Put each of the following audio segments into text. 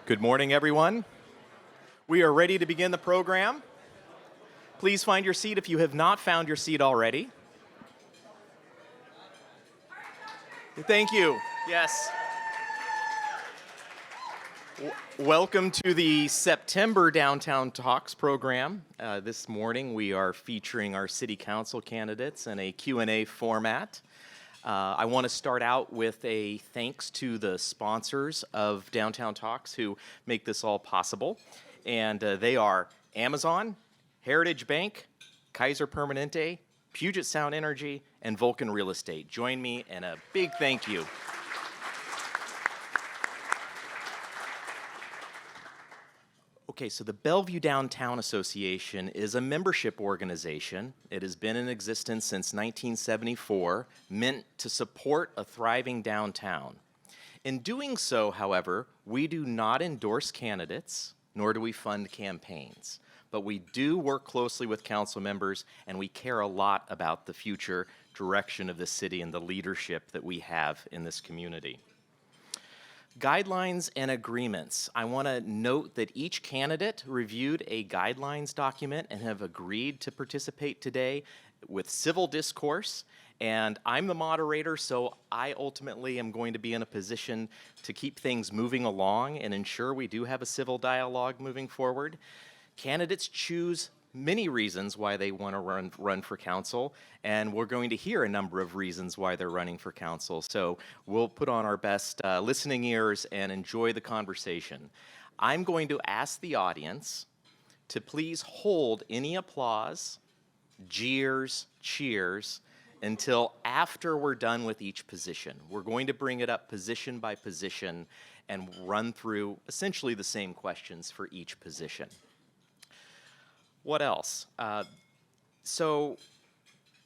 Good morning, everyone. We are ready to begin the program. Please find your seat if you have not found your seat already. Thank you. Yes. Welcome to the September Downtown Talks program. This morning we are featuring our City Council candidates in a Q&A format. I want to start out with a thanks to the sponsors of Downtown Talks who make this all possible. And they are Amazon, Heritage Bank, Kaiser Permanente, Puget Sound Energy, and Vulcan Real Estate. Join me in a big thank you. Okay, so the Bellevue Downtown Association is a membership organization. It has been in existence since 1974, meant to support a thriving downtown. In doing so, however, we do not endorse candidates, nor do we fund campaigns. But we do work closely with council members, and we care a lot about the future direction of the city and the leadership that we have in this community. Guidelines and agreements. I want to note that each candidate reviewed a guidelines document and have agreed to participate today with civil discourse. And I'm the moderator, so I ultimately am going to be in a position to keep things moving along and ensure we do have a civil dialogue moving forward. Candidates choose many reasons why they want to run for council, and we're going to hear a number of reasons why they're running for council. So we'll put on our best listening ears and enjoy the conversation. I'm going to ask the audience to please hold any applause, jeers, cheers, until after we're done with each position. We're going to bring it up position by position and run through essentially the same questions for each position. What else? So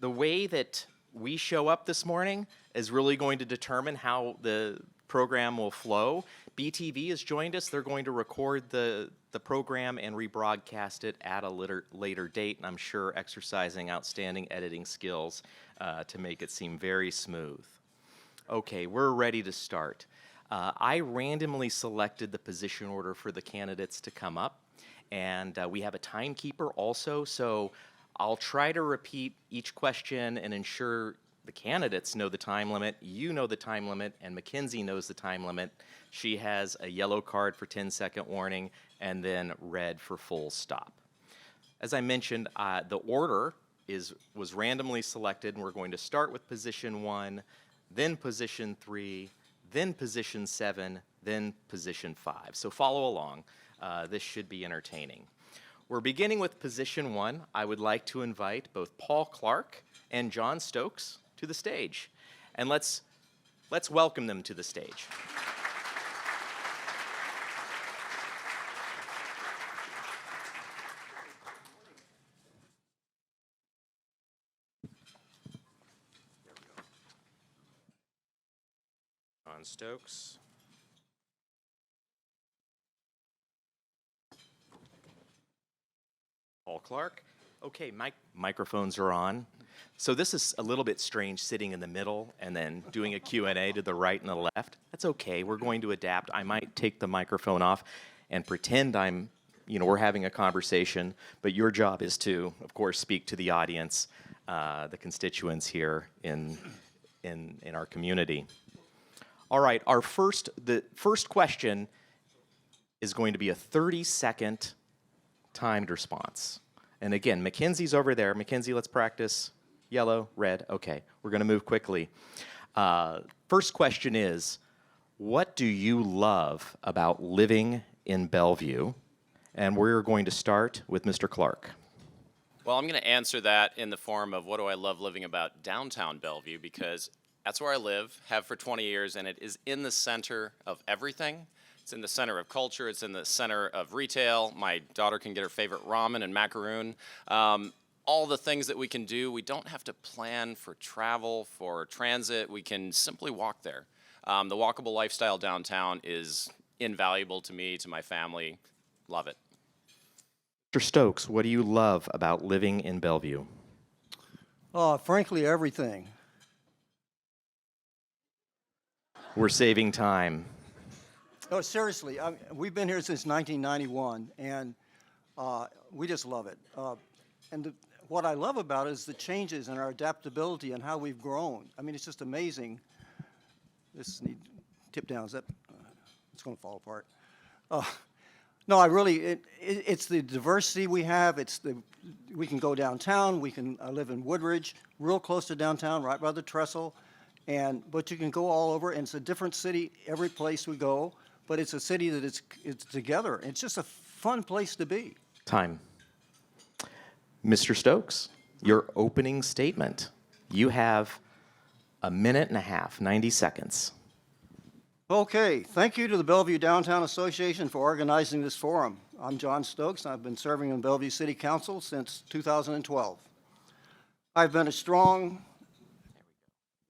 the way that we show up this morning is really going to determine how the program will flow. BTV has joined us. They're going to record the program and rebroadcast it at a later date, and I'm sure exercising outstanding editing skills to make it seem very smooth. Okay, we're ready to start. I randomly selected the position order for the candidates to come up. And we have a timekeeper also, so I'll try to repeat each question and ensure the candidates know the time limit, you know the time limit, and Mackenzie knows the time limit. She has a yellow card for 10-second warning and then red for full stop. As I mentioned, the order was randomly selected, and we're going to start with position 1, then position 3, then position 7, then position 5. So follow along. This should be entertaining. We're beginning with position 1. I would like to invite both Paul Clark and John Stokes to the stage. And let's welcome them to the stage. John Stokes. Paul Clark. Okay, microphones are on. So this is a little bit strange sitting in the middle and then doing a Q&A to the right and the left. That's okay, we're going to adapt. I might take the microphone off and pretend we're having a conversation, but your job is to, of course, speak to the audience, the constituents here in our community. All right, the first question is going to be a 30-second timed response. And again, Mackenzie's over there. Mackenzie, let's practice. Yellow, red. Okay, we're going to move quickly. First question is, what do you love about living in Bellevue? And we're going to start with Mr. Clark. Well, I'm going to answer that in the form of what do I love living about downtown Bellevue, because that's where I live, have for 20 years, and it is in the center of everything. It's in the center of culture. It's in the center of retail. My daughter can get her favorite ramen and macaroon. All the things that we can do, we don't have to plan for travel, for transit. We can simply walk there. The walkable lifestyle downtown is invaluable to me, to my family. Love it. Mr. Stokes, what do you love about living in Bellevue? Frankly, everything. We're saving time. No, seriously, we've been here since 1991, and we just love it. What I love about it is the changes and our adaptability and how we've grown. I mean, it's just amazing. This need tip down. Is that? It's going to fall apart. No, it's the diversity we have. We can go downtown. I live in Woodridge, real close to downtown, right by the trestle, but you can go all over, and it's a different city every place we go. But it's a city that it's together. It's just a fun place to be. Time. Mr. Stokes, your opening statement. You have a minute and a half, 90 seconds. Okay, thank you to the Bellevue Downtown Association for organizing this forum. I'm John Stokes, and I've been serving on Bellevue City Council since 2012. I've been a strong,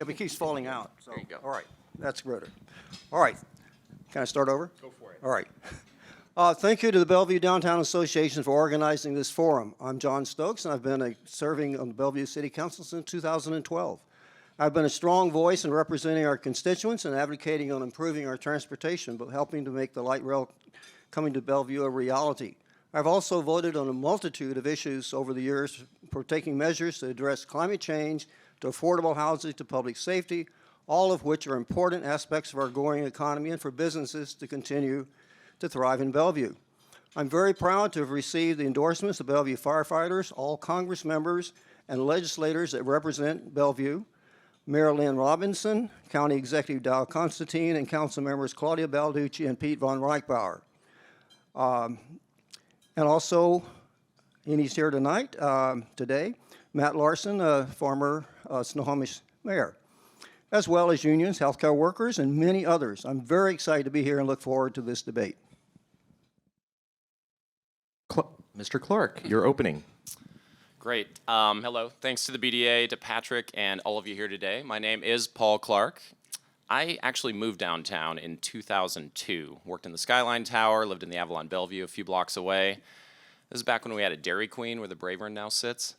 it keeps falling out. So, There you go. All right, that's better. All right, can I start over? Go for it. All right. Thank you to the Bellevue Downtown Association for organizing this forum. I'm John Stokes, and I've been serving on the Bellevue City Council since 2012. I've been a strong voice in representing our constituents and advocating on improving our transportation, but helping to make the light rail coming to Bellevue a reality. I've also voted on a multitude of issues over the years for taking measures to address climate change, to affordable housing, to public safety, all of which are important aspects of our growing economy and for businesses to continue to thrive in Bellevue. I'm very proud to have received the endorsements of Bellevue firefighters, all Congress members, and legislators that represent Bellevue, Mayor Lynn Robinson, County Executive Dow Constantine, and council members Claudia Balducci and Pete von Reichbauer. And also, and he's here tonight, today, Matt Larson, former Snohomish mayor, as well as unions, healthcare workers, and many others. I'm very excited to be here and look forward to this debate. Mr. Clark, your opening. Great. Hello. Thanks to the BDA, to Patrick, and all of you here today. My name is Paul Clark. I actually moved downtown in 2002. Worked in the Skyline Tower, lived in the Avalon Bellevue a few blocks away. This is back when we had a Dairy Queen where the Bravern now sits.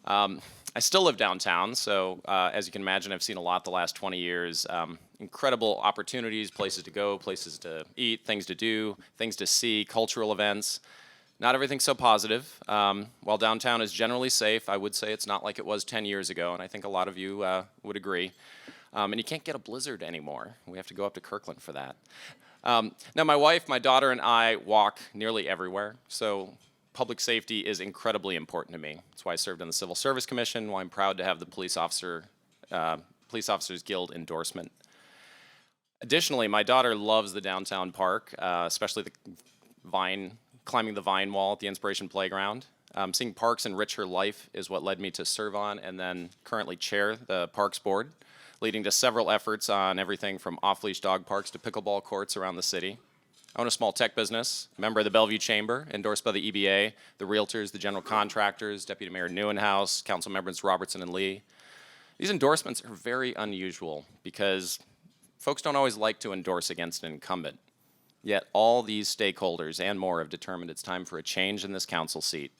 I still live downtown, so as you can imagine, I've seen a lot the last 20 years. Incredible opportunities, places to go, places to eat, things to do, things to see, cultural events. Not everything's so positive. While downtown is generally safe, I would say it's not like it was 10 years ago, and I think a lot of you would agree. And you can't get a blizzard anymore. We have to go up to Kirkland for that. Now, my wife, my daughter, and I walk nearly everywhere, so public safety is incredibly important to me. That's why I served on the Civil Service Commission, why I'm proud to have the Police Officers Guild endorsement. Additionally, my daughter loves the downtown park, especially climbing the vine wall at the Inspiration Playground. Seeing parks enrich her life is what led me to serve on and then currently chair the Parks Board, leading to several efforts on everything from off-leash dog parks to pickleball courts around the city. I own a small tech business, member of the Bellevue Chamber, endorsed by the EBA, the realtors, the general contractors, Deputy Mayor Neuenhouse, Council members Robertson and Lee. These endorsements are very unusual because folks don't always like to endorse against an incumbent. Yet all these stakeholders and more have determined it's time for a change in this council seat.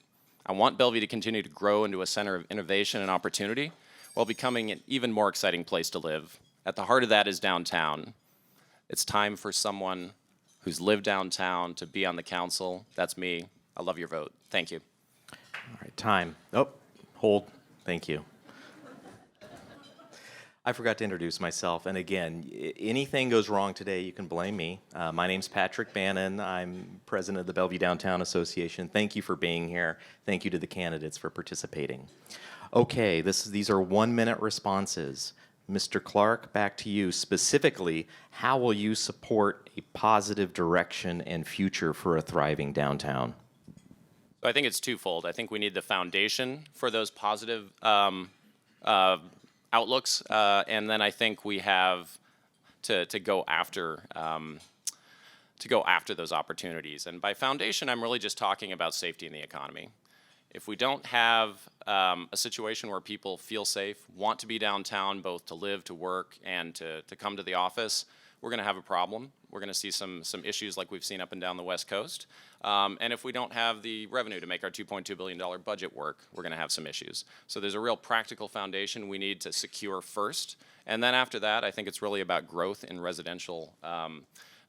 I want Bellevue to continue to grow into a center of innovation and opportunity while becoming an even more exciting place to live. At the heart of that is downtown. It's time for someone who's lived downtown to be on the council. That's me. I love your vote. Thank you. All right, time. Oh, hold. Thank you. I forgot to introduce myself, and again, anything goes wrong today, you can blame me. My name's Patrick Bannon. I'm president of the Bellevue Downtown Association. Thank you for being here. Thank you to the candidates for participating. Okay, these are 1-minute responses. Mr. Clark, back to you. Specifically, how will you support a positive direction and future for a thriving downtown? I think it's twofold. I think we need the foundation for those positive outlooks, and then I think we have to go after those opportunities. And by foundation, I'm really just talking about safety in the economy. If we don't have a situation where people feel safe, want to be downtown, both to live, to work, and to come to the office, we're going to have a problem. We're going to see some issues like we've seen up and down the West Coast. And if we don't have the revenue to make our $2.2 billion budget work, we're going to have some issues. So there's a real practical foundation we need to secure first. And then after that, I think it's really about growth in residential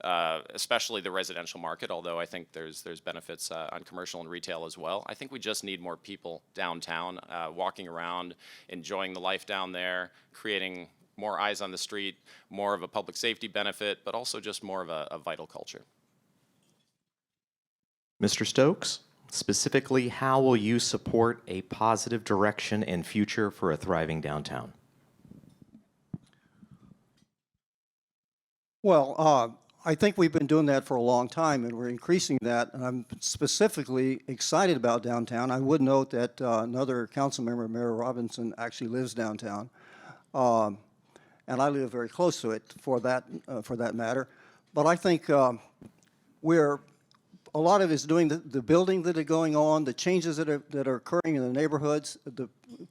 especially the residential market, although I think there's benefits on commercial and retail as well. I think we just need more people downtown, walking around, enjoying the life down there, creating more eyes on the street, more of a public safety benefit, but also just more of a vital culture. Mr. Stokes, specifically, how will you support a positive direction and future for a thriving downtown? Well, I think we've been doing that for a long time, and we're increasing that. And I'm specifically excited about downtown. I would note that another council member, Mayor Robinson, actually lives downtown, and I live very close to it for that matter. But I think a lot of it is doing the building that are going on, the changes that are occurring in the neighborhoods, the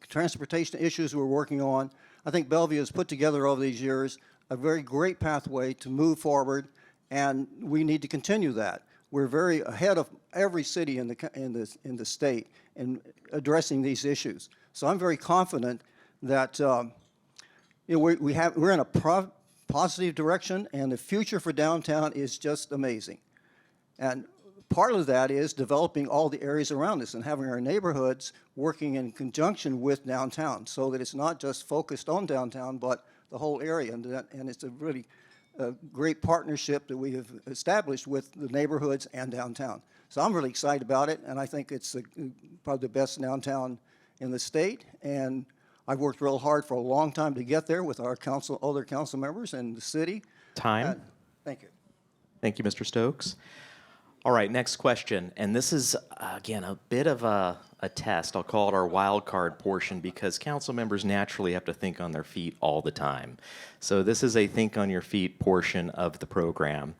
transportation issues we're working on. I think Bellevue has put together over these years a very great pathway to move forward, and we need to continue that. We're very ahead of every city in the state in addressing these issues. So I'm very confident that we're in a positive direction, and the future for downtown is just amazing. And part of that is developing all the areas around us and having our neighborhoods working in conjunction with downtown, so that it's not just focused on downtown, but the whole area. And it's a really great partnership that we have established with the neighborhoods and downtown. So I'm really excited about it, and I think it's probably the best downtown in the state. And I've worked real hard for a long time to get there with our other council members and the city. Time. Thank you. Thank you, Mr. Stokes. All right, next question. And this is, again, a bit of a test. I'll call it our wild card portion, because council members naturally have to think on their feet all the time. So this is a think on your feet portion of the program.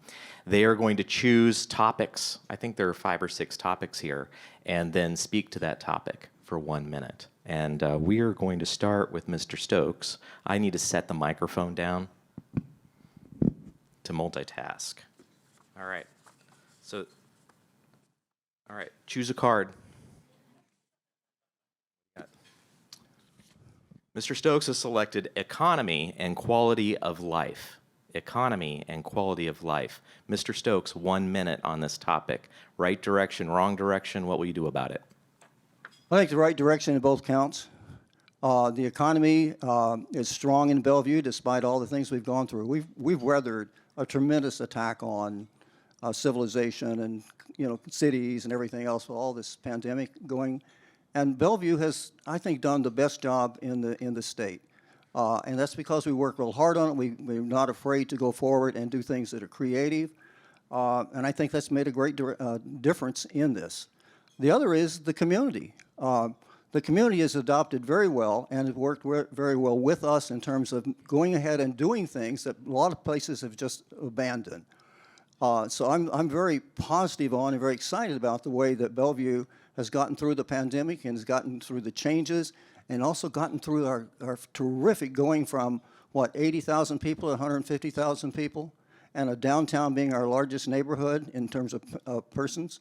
They are going to choose topics. I think there are 5 or 6 topics here, and then speak to that topic for 1 minute. And we are going to start with Mr. Stokes. I need to set the microphone down to multitask. All right. So, all right, choose a card. Mr. Stokes has selected economy and quality of life. Economy and quality of life. Mr. Stokes, 1 minute on this topic. Right direction, wrong direction, what will you do about it? I think the right direction in both counts. The economy is strong in Bellevue despite all the things we've gone through. We've weathered a tremendous attack on civilization and cities and everything else with all this pandemic going, and Bellevue has, I think, done the best job in the state, and that's because we work real hard on it. We're not afraid to go forward and do things that are creative, and I think that's made a great difference in this. The other is the community. The community has adopted very well and has worked very well with us in terms of going ahead and doing things that a lot of places have just abandoned. So I'm very positive on and very excited about the way that Bellevue has gotten through the pandemic and has gotten through the changes, and also gotten through our terrific going from, 80,000 people to 150,000 people, and a downtown being our largest neighborhood in terms of persons.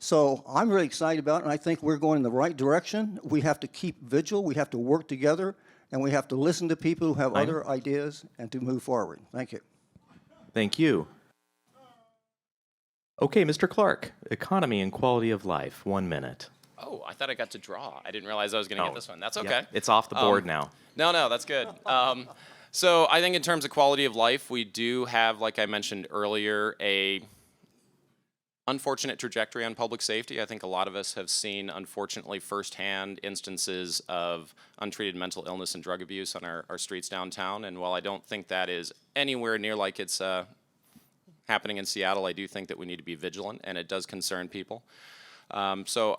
So I'm really excited about it, and I think we're going in the right direction. We have to keep vigil, we have to work together, and we have to listen to people who have other ideas and to move forward. Thank you. Thank you. Okay, Mr. Clark, economy and quality of life, 1 minute. Oh, I thought I got to draw. I didn't realize I was going to get this one. That's okay. Yep, it's off the board now. No, that's good. So I think in terms of quality of life, we do have, like I mentioned earlier, a unfortunate trajectory on public safety. I think a lot of us have seen, unfortunately, firsthand instances of untreated mental illness and drug abuse on our streets downtown. And while I don't think that is anywhere near like it's happening in Seattle, I do think that we need to be vigilant, and it does concern people. So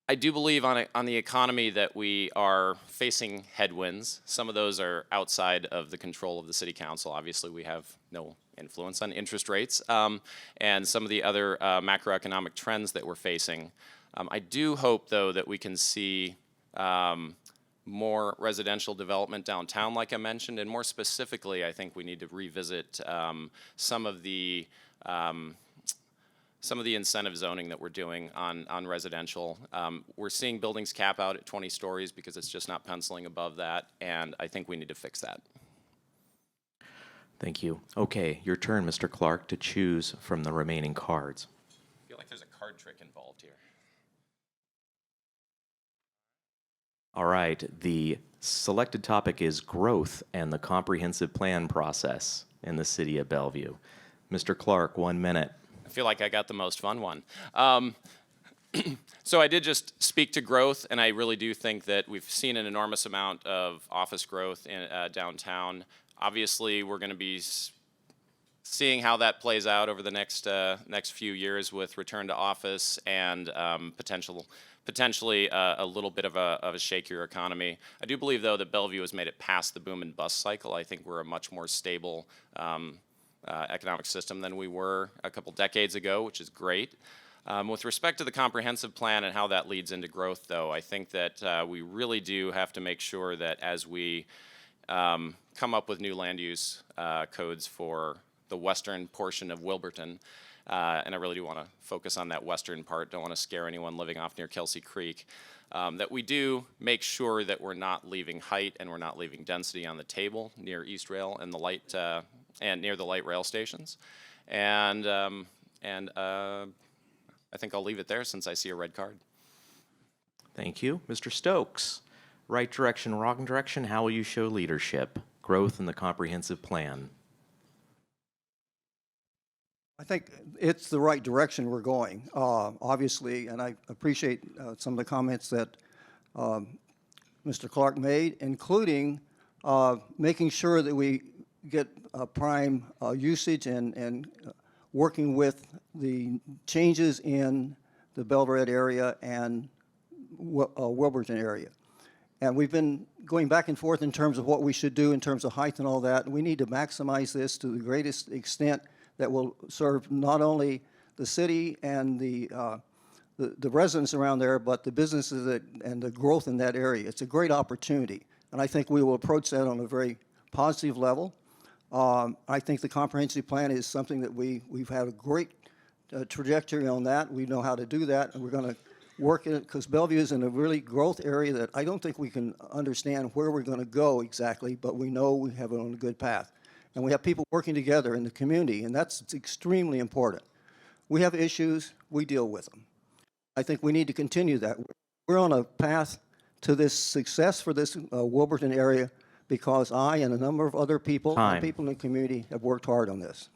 I do believe on the economy that we are facing headwinds. Some of those are outside of the control of the city council. Obviously, we have no influence on interest rates, and some of the other macroeconomic trends that we're facing. I do hope, though, that we can see more residential development downtown, like I mentioned, and more specifically, I think we need to revisit some of the incentive zoning that we're doing on residential. We're seeing buildings cap out at 20 stories because it's just not penciling above that, and I think we need to fix that. Thank you. Okay, your turn, Mr. Clark, to choose from the remaining cards. I feel like there's a card trick involved here. All right, the selected topic is growth and the comprehensive plan process in the city of Bellevue. Mr. Clark, 1 minute. I feel like I got the most fun one. So I did just speak to growth, and I really do think that we've seen an enormous amount of office growth in downtown. Obviously, we're going to be seeing how that plays out over the next few years with return to office and potentially a little bit of a shakier economy. I do believe, though, that Bellevue has made it past the boom and bust cycle. I think we're a much more stable economic system than we were a couple decades ago, which is great. With respect to the comprehensive plan and how that leads into growth, though, I think that we really do have to make sure that as we come up with new land use codes for the western portion of Wilburton, and I really do want to focus on that western part, don't want to scare anyone living off near Kelsey Creek, that we do make sure that we're not leaving height and we're not leaving density on the table near East Rail and the light and near the light rail stations. And I think I'll leave it there since I see a red card. Thank you. Mr. Stokes, right direction, wrong direction, how will you show leadership? Growth and the comprehensive plan. I think it's the right direction we're going, obviously, and I appreciate some of the comments that Mr. Clark made, including making sure that we get prime usage and working with the changes in the Belgrade area and Wilburton area. And we've been going back and forth in terms of what we should do in terms of height and all that. We need to maximize this to the greatest extent that will serve not only the city and the residents around there, but the businesses and the growth in that area. It's a great opportunity, and I think we will approach that on a very positive level. I think the comprehensive plan is something that we've had a great trajectory on that. We know how to do that, and we're going to work in it because Bellevue is in a really growth area that I don't think we can understand where we're going to go exactly, but we know we have it on a good path. And we have people working together in the community, and that's extremely important. We have issues, we deal with them. I think we need to continue that. We're on a path to this success for this Wilburton area because I and a number of other people and people in the community have worked hard on this.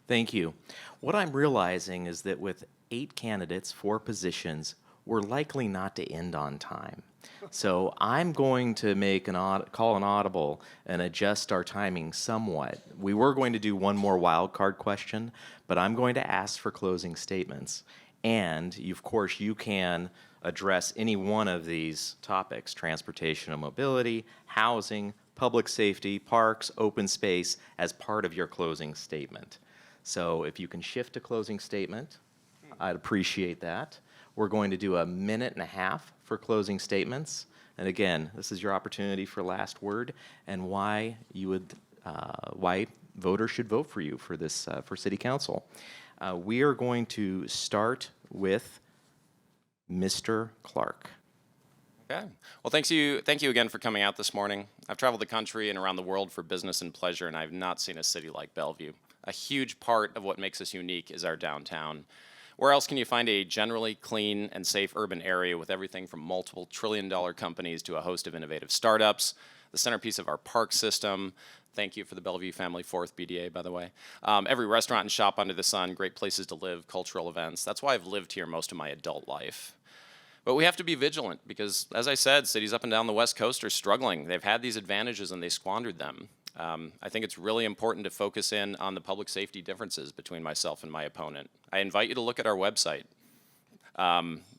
Thank you. What I'm realizing is that with 8 candidates, 4 positions, we're likely not to end on time. So I'm going to make call an audible and adjust our timing somewhat. We were going to do one more wild card question, but I'm going to ask for closing statements. And of course, you can address any one of these topics: transportation and mobility, housing, public safety, parks, open space, as part of your closing statement. So if you can shift to closing statement, I'd appreciate that. We're going to do 1.5 minutes for closing statements. And again, this is your opportunity for last word and why voters should vote for you for this for City Council. We are going to start with Mr. Clark. Okay. Well, thank you again for coming out this morning. I've traveled the country and around the world for business and pleasure, and I've not seen a city like Bellevue. A huge part of what makes us unique is our downtown. Where else can you find a generally clean and safe urban area with everything from multiple trillion-dollar companies to a host of innovative startups, the centerpiece of our park system? Thank you for the Bellevue Family 4th BDA, by the way. Every restaurant and shop under the sun, great places to live, cultural events. That's why I've lived here most of my adult life. But we have to be vigilant because, as I said, cities up and down the West Coast are struggling. They've had these advantages and they squandered them. I think it's really important to focus in on the public safety differences between myself and my opponent. I invite you to look at our website.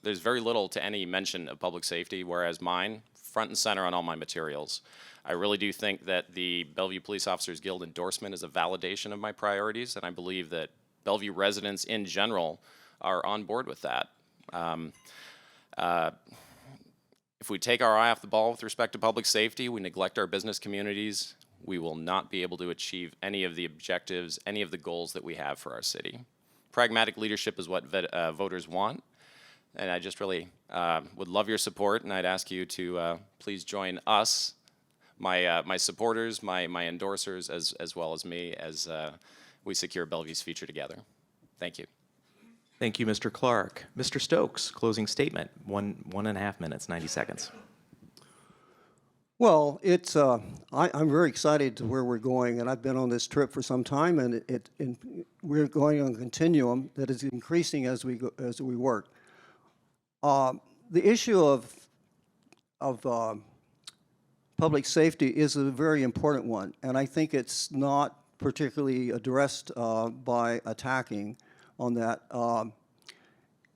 There's very little to any mention of public safety, whereas mine, front and center on all my materials. I really do think that the Bellevue Police Officers Guild endorsement is a validation of my priorities, and I believe that Bellevue residents in general are on board with that. If we take our eye off the ball with respect to public safety, we neglect our business communities, we will not be able to achieve any of the objectives, any of the goals that we have for our city. Pragmatic leadership is what voters want, and I just really would love your support, and I'd ask you to please join us, my supporters, my endorsers, as well as me, as we secure Bellevue's future together. Thank you. Thank you, Mr. Clark. Mr. Stokes, closing statement, 1.5 minutes, 90 seconds. Well, I'm very excited to where we're going, and I've been on this trip for some time, and we're going on a continuum that is increasing as we work. The issue of public safety is a very important one, and I think it's not particularly addressed by attacking on that.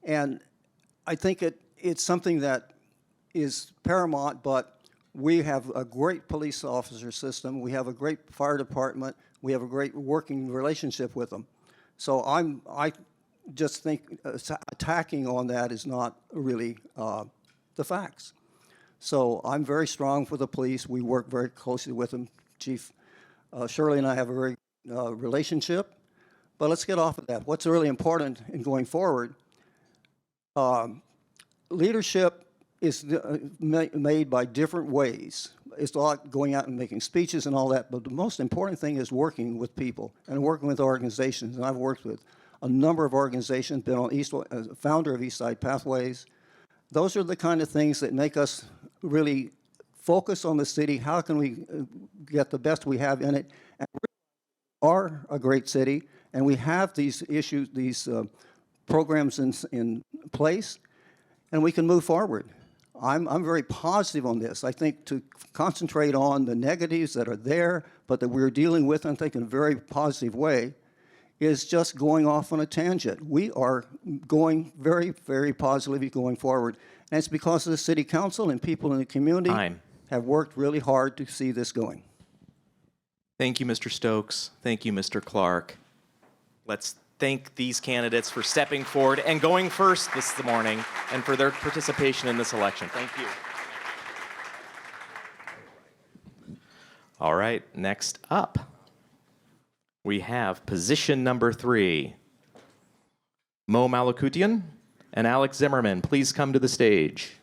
And I think it's something that is paramount, but we have a great police officer system. We have a great fire department. We have a great working relationship with them. So I just think attacking on that is not really the facts. So I'm very strong for the police. We work very closely with them. Chief Shirley and I have a very relationship. But let's get off of that. What's really important in going forward, leadership is made by different ways. It's like going out and making speeches and all that, but the most important thing is working with people and working with organizations. And I've worked with a number of organizations, been on founder of Eastside Pathways. Those are the kind of things that make us really focus on the city. How can we get the best we have in it? And we are a great city, and we have these issues, these programs in place, and we can move forward. I'm very positive on this. I think to concentrate on the negatives that are there, but that we're dealing with, I think, in a very positive way, is just going off on a tangent. We are going very, very positively going forward. And it's because of the city council and people in the community have worked really hard to see this going. Thank you, Mr. Stokes. Thank you, Mr. Clark. Let's thank these candidates for stepping forward and going first this morning and for their participation in this election. Thank you. All right, next up, we have position number 3. Mo Malakutian and Alex Zimmerman, please come to the stage.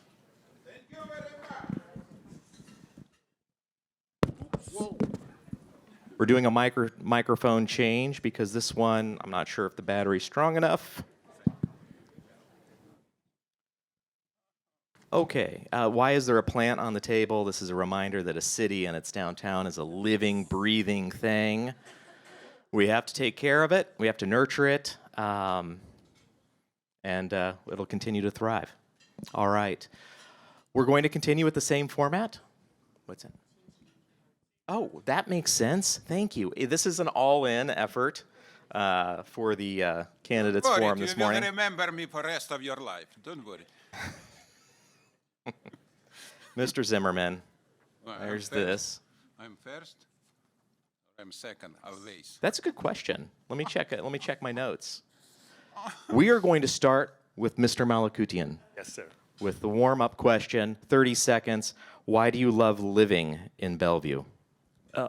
Thank you very much. We're doing a microphone change because this one, I'm not sure if the battery's strong enough. Okay, why is there a plant on the table? This is a reminder that a city and its downtown is a living, breathing thing. We have to take care of it. We have to nurture it, and it'll continue to thrive. All right, we're going to continue with the same format. What's that? Oh, that makes sense. Thank you. This is an all-in effort for the candidates forum this morning. You will remember me for the rest of your life. Don't worry. Mr. Zimmerman, Well, there's this. I'm first. Or I'm second. Always. That's a good question. Let me check it. Let me check my notes. We are going to start with Mr. Malakutian. Yes, sir. With the warm-up question, 30 seconds. Why do you love living in Bellevue?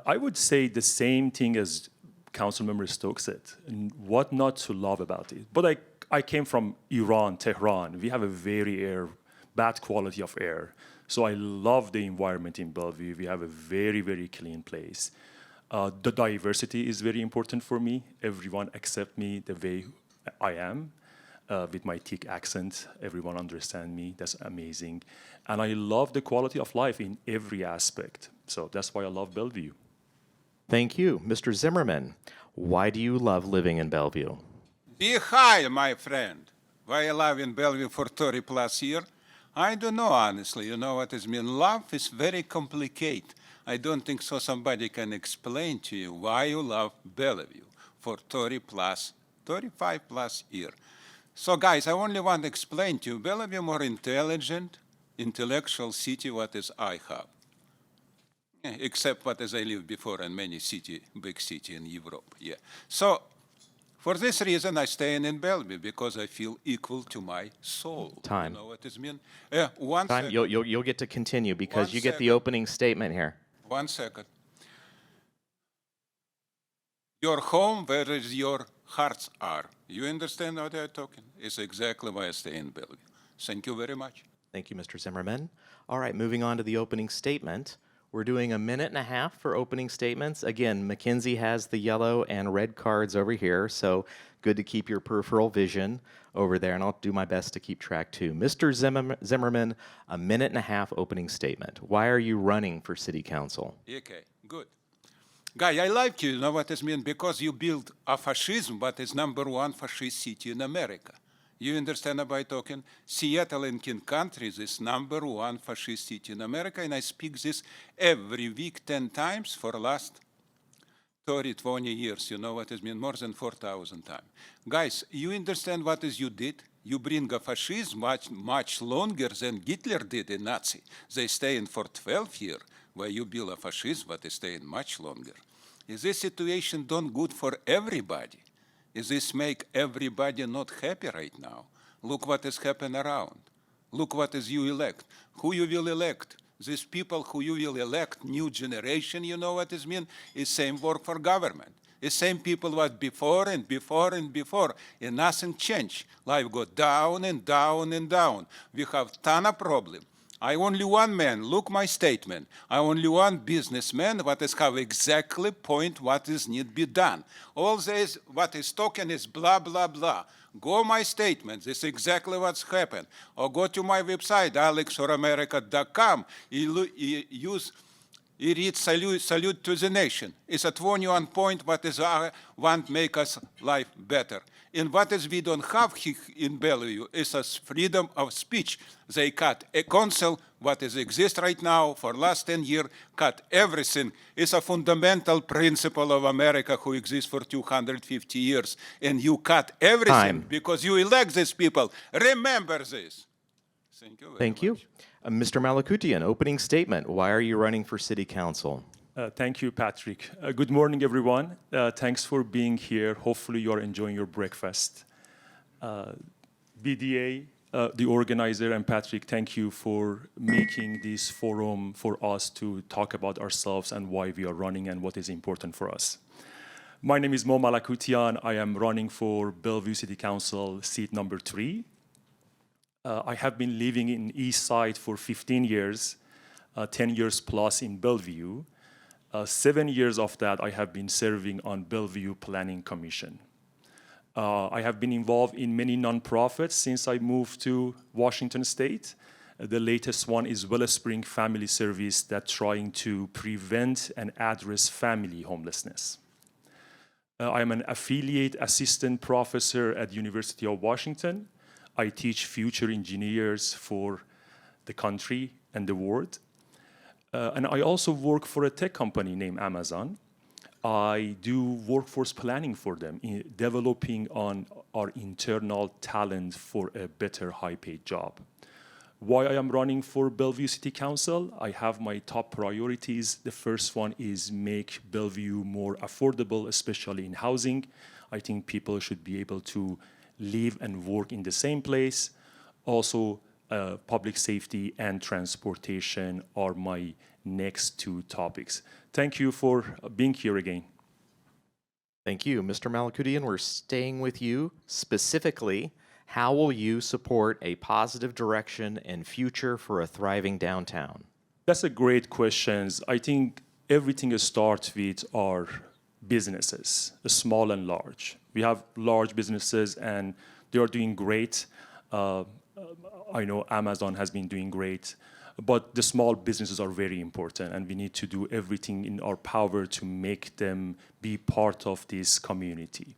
I would say the same thing as Councilmember Stokes said, and what not to love about it. But I came from Iran, Tehran. We have a very bad quality of air. So I love the environment in Bellevue. We have a very, very clean place. The diversity is very important for me. Everyone accept me the way I am. With my thick accent, everyone understand me. That's amazing. And I love the quality of life in every aspect. So that's why I love Bellevue. Thank you. Mr. Zimmerman, why do you love living in Bellevue? Be high, my friend. Why I live in Bellevue for 30 plus years? I don't know, honestly. You know what it means? Love is very complicated. I don't think so somebody can explain to you why you love Bellevue for 35 plus years. So guys, I only want to explain to you, Bellevue more intelligent, intellectual city what is I have. Except what as I lived before in many big city in Europe, yeah. So for this reason, I stay in Bellevue because I feel equal to my soul. Time. You know what it means? Yeah, one Time. second. You'll get to continue because One you get the second. opening statement here. 1 second. Your home, where is your hearts are. You understand what I'm talking? It's exactly why I stay in Bellevue. Thank you very much. Thank you, Mr. Zimmerman. All right, moving on to the opening statement. We're doing a minute and a half for opening statements. Again, Mackenzie has the yellow and red cards over here, so good to keep your peripheral vision over there, and I'll do my best to keep track too. Mr. Zimmerman, a minute and a half opening statement. Why are you running for city council? Okay, good. Guy, I like you know what it means? Because you build a fascism, but it's #1 fascist city in America. You understand about talking? Seattle and King countries is #1 fascist city in America, and I speak this every week 10 times for last 30, 20 years. You know what it means? More than 4,000 times. Guys, you understand what is you did? You bring a fascism much longer than Hitler did in Nazi. They stay in for 12 years, where you build a fascism, but they stay in much longer. Is this situation done good for everybody? Is this make everybody not happy right now? Look what is happening around. Look what is you elect. Who you will elect? These people who you will elect, new generation, you know what it means? Is same work for government. It's same people what before and before and before, and nothing changed. Life go down and down and down. We have ton of problem. I only one man, look my statement. I only one businessman, what is have exactly point what is need be done. All this, what is talking is blah, blah, blah. Go my statement, this is exactly what's happened. Or go to my website, alexforamerica.com, use, read salute to the nation. It's a 21 point what is want make us life better. And what is we don't have in Bellevue is a freedom of speech. They cut a council, what is exist right now for last 10 years, cut everything. It's a fundamental principle of America who exists for 250 years. And you cut everything Time. because you elect these people. Remember this. Thank you very Thank you. much. Mr. Malakutian, opening statement. Why are you running for city council? Thank you, Patrick. Good morning, everyone. Thanks for being here. Hopefully, you are enjoying your breakfast. BDA, the organizer, and Patrick, thank you for making this forum for us to talk about ourselves and why we are running and what is important for us. My name is Mo Malakutian. I am running for Bellevue City Council, seat number 3. I have been living in East Side for 15 years, 10 years plus in Bellevue. 7 years of that, I have been serving on Bellevue Planning Commission. I have been involved in many nonprofits since I moved to Washington State. The latest one is Wellspring Family Service that's trying to prevent and address family homelessness. I am an affiliate assistant professor at University of Washington. I teach future engineers for the country and the world. And I also work for a tech company named Amazon. I do workforce planning for them, developing on our internal talent for a better high-paid job. Why I am running for Bellevue City Council? I have my top priorities. The first one is make Bellevue more affordable, especially in housing. I think people should be able to live and work in the same place. Also, public safety and transportation are my next 2 topics. Thank you for being here again. Thank you. Mr. Malakutian, we're staying with you. Specifically, how will you support a positive direction and future for a thriving downtown? That's a great question. I think everything starts with our businesses, small and large. We have large businesses and they are doing great. I know Amazon has been doing great, but the small businesses are very important and we need to do everything in our power to make them be part of this community.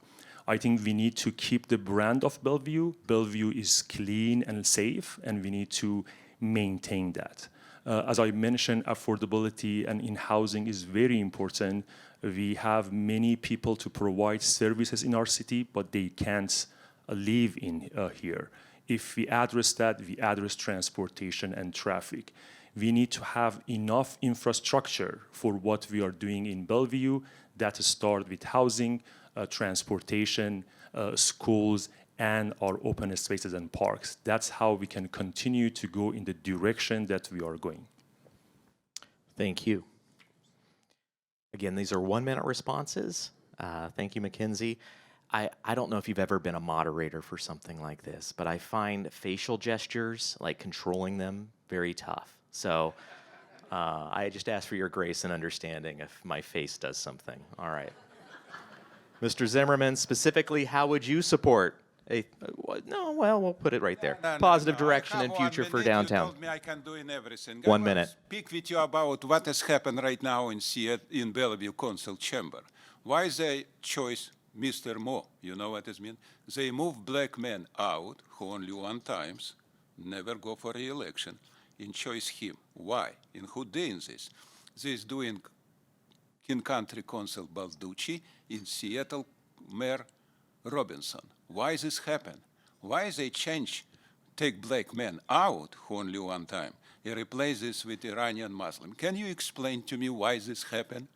I think we need to keep the brand of Bellevue. Bellevue is clean and safe and we need to maintain that. As I mentioned, affordability and in housing is very important. We have many people to provide services in our city, but they can't live in here. If we address that, we address transportation and traffic. We need to have enough infrastructure for what we are doing in Bellevue. That starts with housing, transportation, schools, and our open spaces and parks. That's how we can continue to go in the direction that we are going. Thank you. Again, these are 1-minute responses. Thank you, Mackenzie. I don't know if you've ever been a moderator for something like this, but I find facial gestures, like controlling them, very tough. So I just ask for your grace and understanding if my face does something. All right. Mr. Zimmerman, specifically, how would you support we'll put it right there. Positive direction and future for downtown. You told me I can do in everything. 1 I minute. will speak with you about what has happened right now in Bellevue Council chamber. Why they choose Mr. Mo? You know what it means? They move black men out who only one times never go for re-election and choose him. Why? And who doing this? This doing in Country Council Balducci, in Seattle Mayor Robinson. Why this happen? Why they take black men out who only one time and replace this with Iranian Muslim? Can you explain to me why this happen?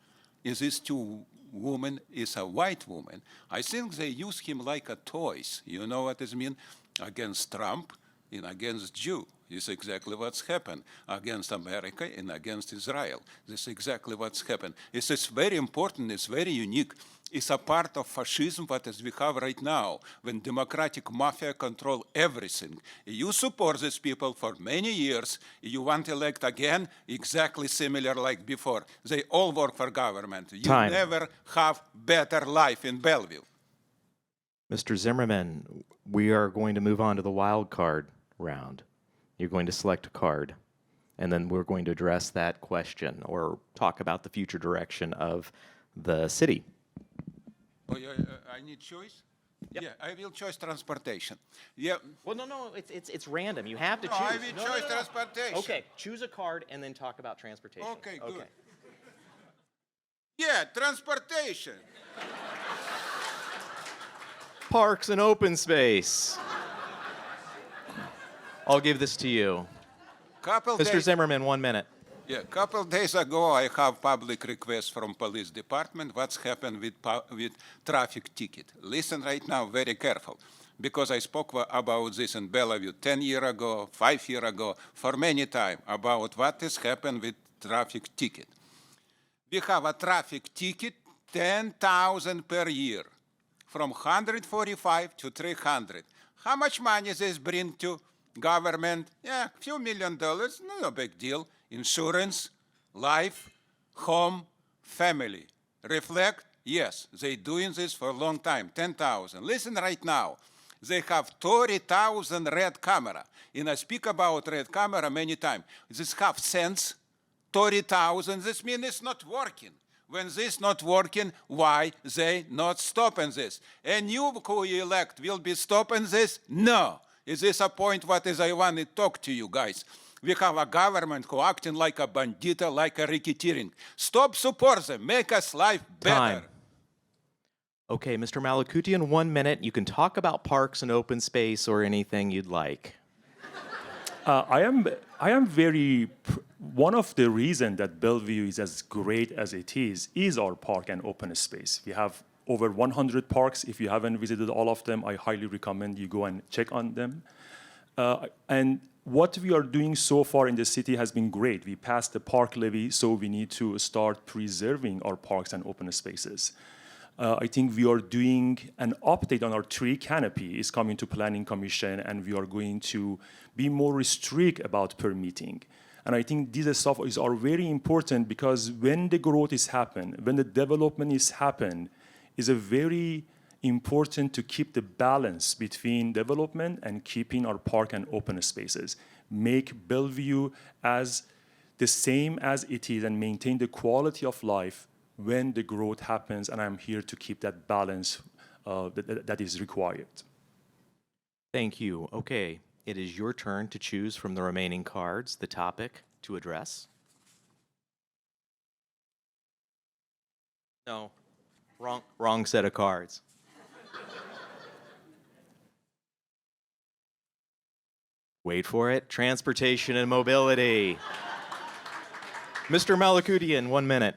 Is this two woman is a white woman? I think they use him like a toys. You know what it mean? Against Trump and against Jew. It's exactly what's happened against America and against Israel. This is exactly what's happened. It's very important. It's very unique. It's a part of fascism what as we have right now, when democratic mafia control everything. You support these people for many years. You want to elect again, exactly similar like before. They all work for government. You Time. never have better life in Bellevue. Mr. Zimmerman, we are going to move on to the wild card round. You're going to select a card, and then we're going to address that question or talk about the future direction of the city. Oh, I need choice? Yep. Yeah, I will choose transportation. Yeah. Well, no, it's random. You have to No, choose. I will choose transportation. Okay, choose a card and then talk about transportation. Okay, good. Yeah, transportation. Parks and open space. I'll give this to you. Mr. Zimmerman, 1 minute. Yeah, couple days ago, I have public request from police department. What's happened with traffic ticket? Listen right now, very careful, because I spoke about this in Bellevue 10 years ago, 5 years ago, for many time about what has happened with traffic ticket. We have a traffic ticket, 10,000 per year, from 145 to 300. How much money this bring to government? Yeah, a few $1 million, no big deal. Insurance, life, home, family. Reflect, yes, they doing this for a long time, 10,000. Listen right now, they have 30,000 red camera. And I speak about red camera many times. This have sense, 30,000, this means it's not working. When this not working, why they not stopping this? And you who you elect will be stopping this? No. Is this a point what is I want to talk to you guys? We have a government who acting like a bandita, like a racketeering. Stop support them. Make us life better. Time. Okay, Mr. Malakutian, 1 minute. You can talk about parks and open space or anything you'd like. I am very. One of the reasons that Bellevue is as great as it is our park and open space. We have over 100 parks. If you haven't visited all of them, I highly recommend you go and check on them. And what we are doing so far in the city has been great. We passed the park levy, so we need to start preserving our parks and open spaces. I think we are doing an update on our tree canopy. It's coming to Planning Commission, and we are going to be more strict about permitting. And I think these stuff are very important because when the growth is happen, when the development is happen, is a very important to keep the balance between development and keeping our park and open spaces. Make Bellevue as the same as it is and maintain the quality of life when the growth happens, and I'm here to keep that balance that is required. Thank you. Okay, it is your turn to choose from the remaining cards the topic to address. No, wrong set of cards. Wait for it. Transportation and mobility. Mr. Malakutian, 1 minute.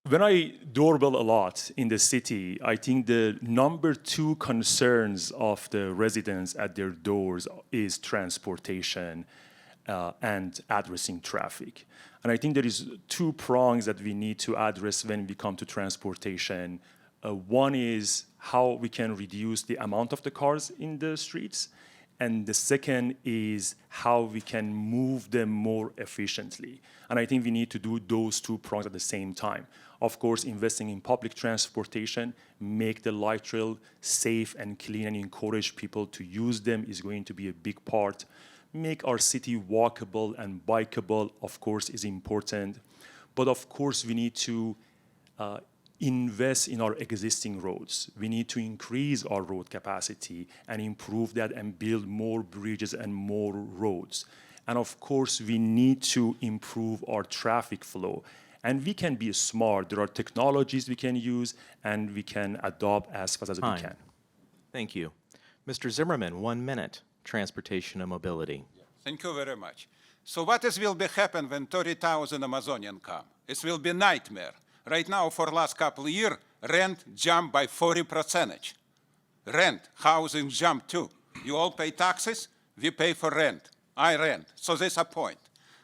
When I doorbell a lot in the city, I think the number 2 concerns of the residents at their doors is transportation and addressing traffic. And I think there is 2 prongs that we need to address when we come to transportation. One is how we can reduce the amount of the cars in the streets, And the second is how we can move them more efficiently. And I think we need to do those two prongs at the same time. Of course, investing in public transportation, make the light rail safe and clean and encourage people to use them is going to be a big part. Make our city walkable and bikeable, of course, is important. But of course, we need to invest in our existing roads. We need to increase our road capacity and improve that and build more bridges and more roads. And of course, we need to improve our traffic flow. And we can be smart. There are technologies we can use, and we can adopt as fast as we can. Thank you. Mr. Zimmerman, 1 minute, transportation and mobility. Thank you very much. So what will be happen when 30,000 Amazonians come? It will be nightmare. Right now, for last couple of years, rent jumped by 40%. Rent, housing jumped too. You all pay taxes, we pay for rent. I rent. So there's a point.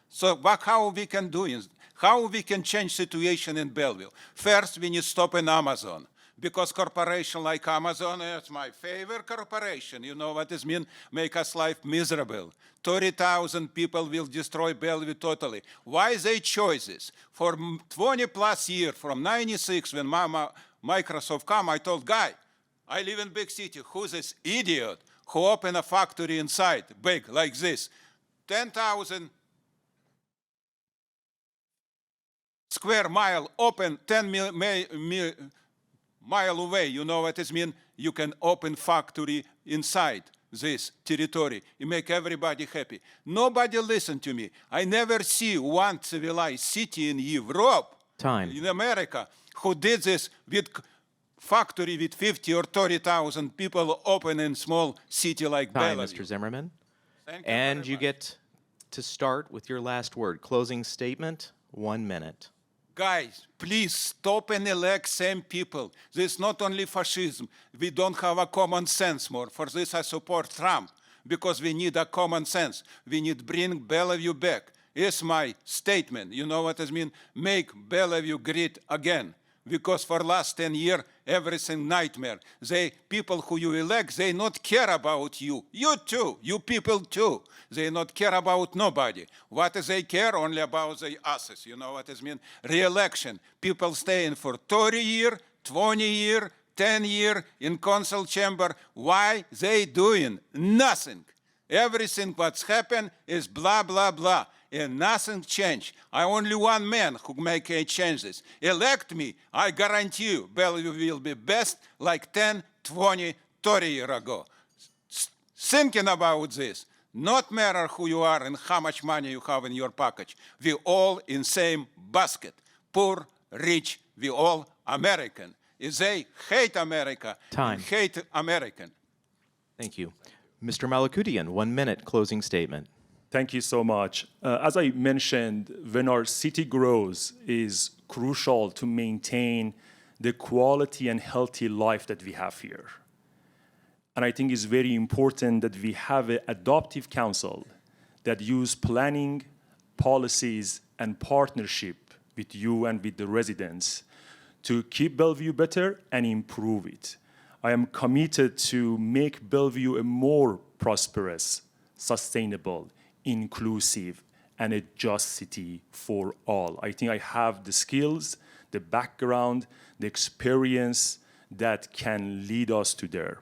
So how we can do is, how we can change situation in Bellevue? First, we need to stop in Amazon. Because corporation like Amazon, it's my favorite corporation. You know what it means? Make us life miserable. 30,000 people will destroy Bellevue totally. Why they choices? For 20 plus years, from 96, when Microsoft come, I told guy, I live in big city. Who's this idiot who open a factory inside, big like this? 10,000 square mile open, 10 mile away. You know what it means? You can open factory inside this territory. You make everybody happy. Nobody listen to me. I never see one civilized city in Europe, in America, who did this with factory with 50 or 30,000 people open in small city like Bellevue. Mr. Zimmerman. Thank you And very you much. get to start with your last word. Closing statement, 1 minute. Guys, please stop and elect same people. This is not only fascism. We don't have a common sense more. For this, I support Trump, because we need a common sense. We need to bring Bellevue back. It's my statement. You know what I mean? Make Bellevue great again. Because for last 10 years, everything nightmare. People who you elect, they not care about you. You too, you people too. They not care about nobody. What they care? Only about the asses. You know what I mean? Re-election. People staying for 30 years, 20 years, 10 years in council chamber. Why they doing? Nothing. Everything what's happened is blah, blah, blah. And nothing changed. I only one man who make a changes. Elect me, I guarantee you, Bellevue will be best like 10, 20, 30 years ago. Thinking about this, not matter who you are and how much money you have in your pocket. We all in same basket. Poor, rich, we all American. If they hate America, Time. hate American. Thank you. Mr. Malakudian, 1 minute, closing statement. Thank you so much. As I mentioned, when our city grows, is crucial to maintain the quality and healthy life that we have here. And I think it's very important that we have an adoptive council that use planning, policies, and partnership with you and with the residents to keep Bellevue better and improve it. I am committed to make Bellevue a more prosperous, sustainable, inclusive, and a just city for all. I think I have the skills, the background, the experience that can lead us to there.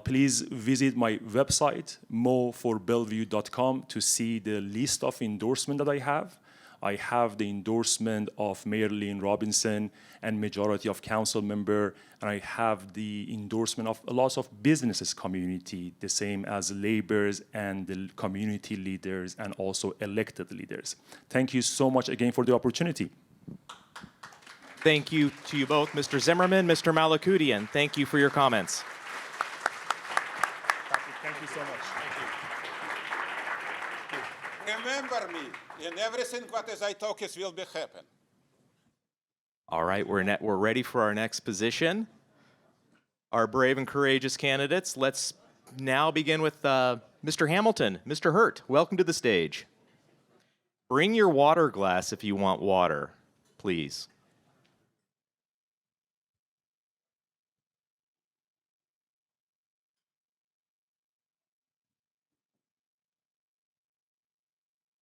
Please visit my website, moforbellevue.com, to see the list of endorsement that I have. I have the endorsement of Mayor Lynn Robinson and majority of council member, and I have the endorsement of a lot of businesses community, the same as laborers and the community leaders and also elected leaders. Thank you so much again for the opportunity. Thank you to you both, Mr. Zimmerman, Mr. Malakudian. Thank you for your comments. Thank you so much. Remember me, and everything what as I talk is will be happen. All right, we're ready for our next position. Our brave and courageous candidates. Let's now begin with Mr. Hamilton. Mr. Hurt, welcome to the stage. Bring your water glass if you want water, please.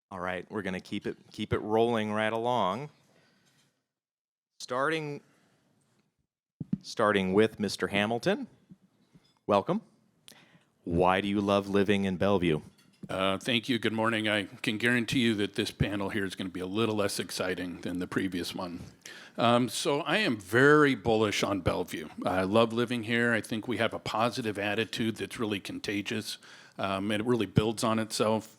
All right, we're going to keep it rolling right along. Starting with Mr. Hamilton. Welcome. Why do you love living in Bellevue? Thank you. Good morning. I can guarantee you that this panel here is going to be a little less exciting than the previous one. So I am very bullish on Bellevue. I love living here. I think we have a positive attitude that's really contagious, and it really builds on itself.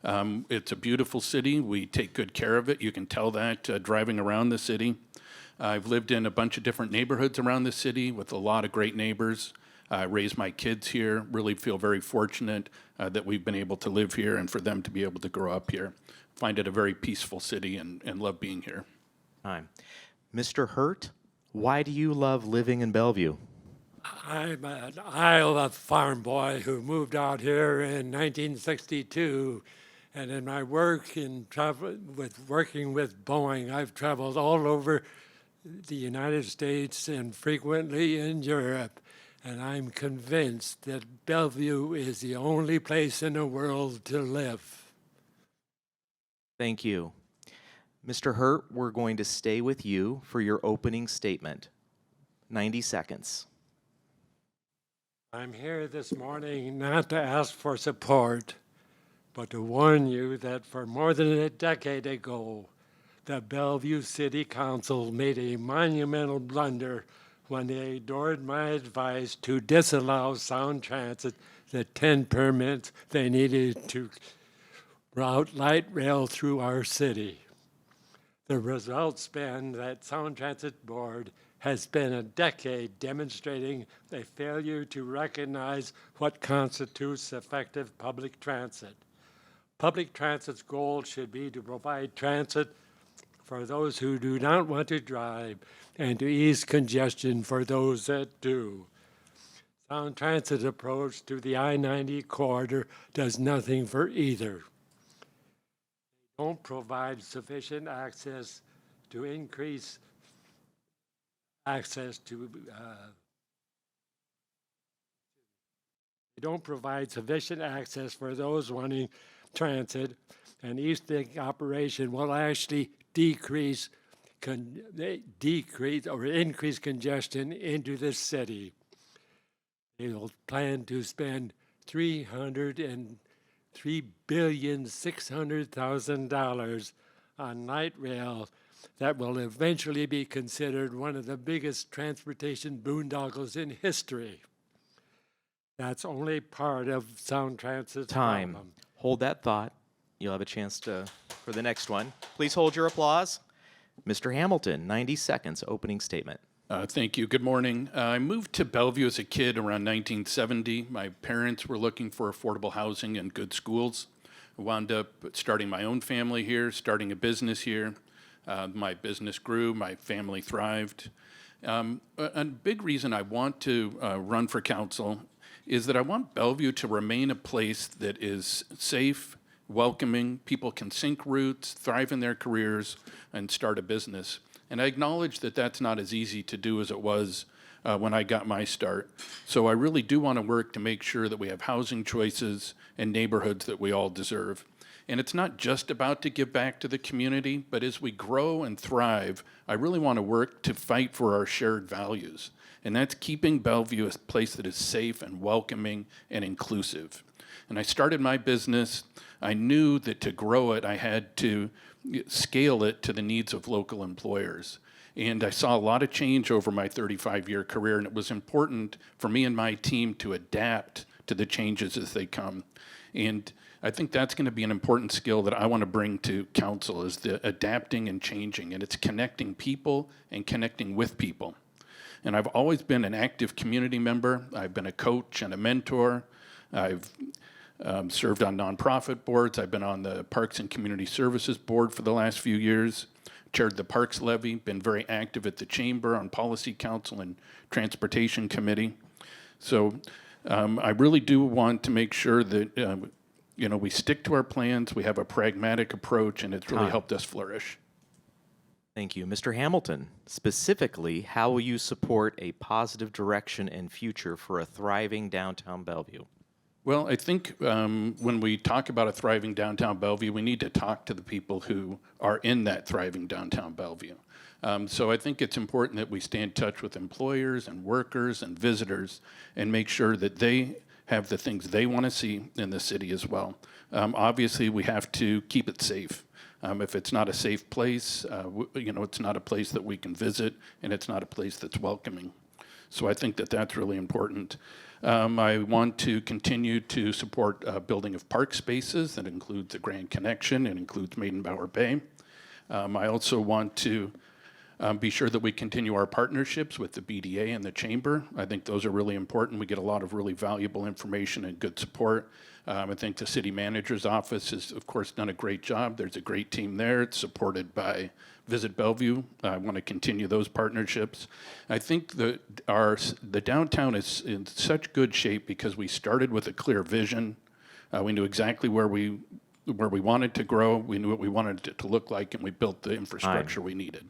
It's a beautiful city. We take good care of it. You can tell that driving around the city. I've lived in a bunch of different neighborhoods around the city with a lot of great neighbors. I raised my kids here, really feel very fortunate that we've been able to live here and for them to be able to grow up here. Find it a very peaceful city and love being here. Time. Mr. Hurt, why do you love living in Bellevue? I'm an Iowa farm boy who moved out here in 1962, and in my work in working with Boeing, I've traveled all over the United States and frequently in Europe, and I'm convinced that Bellevue is the only place in the world to live. Thank you. Mr. Hurt, we're going to stay with you for your opening statement. 90 seconds. I'm here this morning not to ask for support, but to warn you that for more than a decade ago, the Bellevue City Council made a monumental blunder when they ignored my advice to disallow Sound Transit the 10 permits they needed to route light rail through our city. The result's been that Sound Transit Board has spent a decade demonstrating a failure to recognize what constitutes effective public transit. Public transit's goal should be to provide transit for those who do not want to drive and to ease congestion for those that do. Sound Transit's approach to the I-90 corridor does nothing for either. They don't provide sufficient access to increase access to they don't provide sufficient access for those wanting transit, and easting operation will actually decrease or increase congestion into the city. They will plan to spend $303,600,000 on light rail that will eventually be considered one of the biggest transportation boondoggles in history. That's only part of Sound Transit's Time. problem. Hold that thought. You'll have a chance for the next one. Please hold your applause. Mr. Hamilton, 90 seconds, opening statement. Thank you. Good morning. I moved to Bellevue as a kid around 1970. My parents were looking for affordable housing and good schools. I wound up starting my own family here, starting a business here. My business grew, my family thrived. A big reason I want to run for council is that I want Bellevue to remain a place that is safe, welcoming, people can sink roots, thrive in their careers, and start a business. And I acknowledge that that's not as easy to do as it was when I got my start. So I really do want to work to make sure that we have housing choices and neighborhoods that we all deserve. And it's not just about to give back to the community, but as we grow and thrive, I really want to work to fight for our shared values. And that's keeping Bellevue a place that is safe and welcoming and inclusive. And I started my business. I knew that to grow it, I had to scale it to the needs of local employers. And I saw a lot of change over my 35-year career, and it was important for me and my team to adapt to the changes as they come. And I think that's going to be an important skill that I want to bring to council, is the adapting and changing, and it's connecting people and connecting with people. And I've always been an active community member. I've been a coach and a mentor. I've served on nonprofit boards. I've been on the Parks and Community Services Board for the last few years, chaired the Parks Levy, been very active at the Chamber on Policy Council and Transportation Committee. So I really do want to make sure that we stick to our plans, we have a pragmatic approach, and it's really helped us flourish. Thank you. Mr. Hamilton, specifically, how will you support a positive direction and future for a thriving downtown Bellevue? Well, I think when we talk about a thriving downtown Bellevue, we need to talk to the people who are in that thriving downtown Bellevue. So I think it's important that we stay in touch with employers and workers and visitors and make sure that they have the things they want to see in the city as well. Obviously, we have to keep it safe. If it's not a safe place, it's not a place that we can visit, and it's not a place that's welcoming. So I think that that's really important. I want to continue to support building of park spaces. That includes the Grand Connection. It includes Maidenbower Bay. I also want to be sure that we continue our partnerships with the BDA and the Chamber. I think those are really important. We get a lot of really valuable information and good support. I think the city manager's office has, of course, done a great job. There's a great team there. It's supported by Visit Bellevue. I want to continue those partnerships. I think the downtown is in such good shape because we started with a clear vision. We knew exactly where we wanted to grow. We knew what we wanted it to look like, and we built the infrastructure we needed.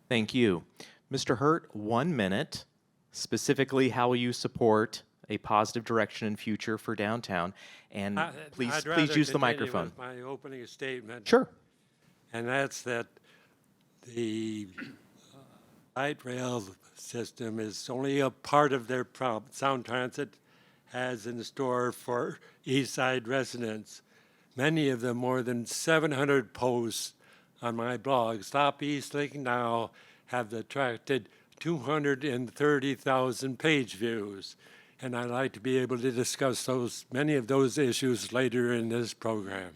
Thank you. Mr. Hurt, 1 minute. Specifically, how will you support a positive direction and future for downtown? And please use the microphone. With my opening statement. Sure. And that's that the light rail system is only a part of their problem. Sound Transit has in store for East Side residents. Many of them, more than 700 posts on my blog, Stop East Link Now, have attracted 230,000 page views. And I'd like to be able to discuss many of those issues later in this program.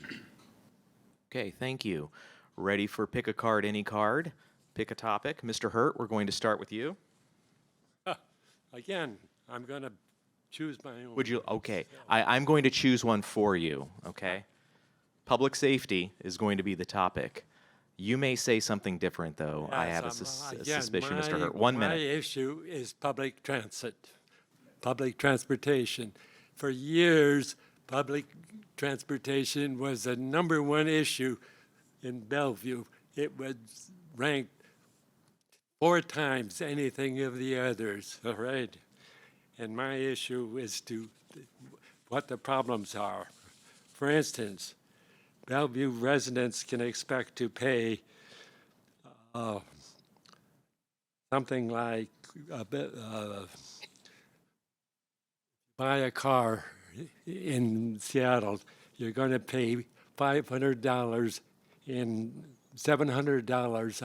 Okay, thank you. Ready for pick a card, any card? Pick a topic. Mr. Hurt, we're going to start with you. Again, I'm going to choose my own. Would you? Okay. I'm going to choose one for you, okay? Public safety is going to be the topic. You may say something different, though. I have a suspicion, Mr. Hurt. 1 minute. My issue is public transit, public transportation. For years, public transportation was the #1 issue in Bellevue. It was ranked 4 times anything of the others, all right? And my issue is what the problems are. For instance, Bellevue residents can expect to pay something like buy a car in Seattle, you're going to pay $500 and $700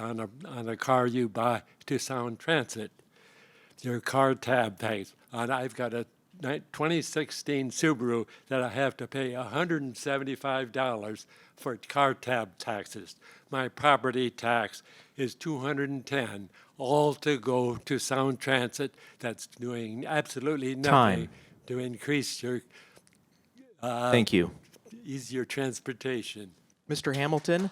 on a car you buy to Sound Transit. Your car tab tax. And I've got a 2016 Subaru that I have to pay $175 for car tab taxes. My property tax is $210, all to go to Sound Transit. That's doing absolutely nothing to increase your Thank you. easier transportation. Mr. Hamilton,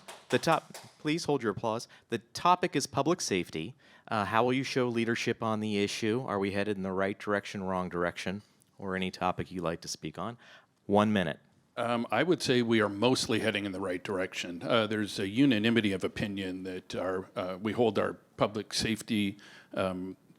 please hold your applause. The topic is public safety. How will you show leadership on the issue? Are we headed in the right direction, wrong direction, or any topic you'd like to speak on? 1 minute. I would say we are mostly heading in the right direction. There's a unanimity of opinion that we hold our public safety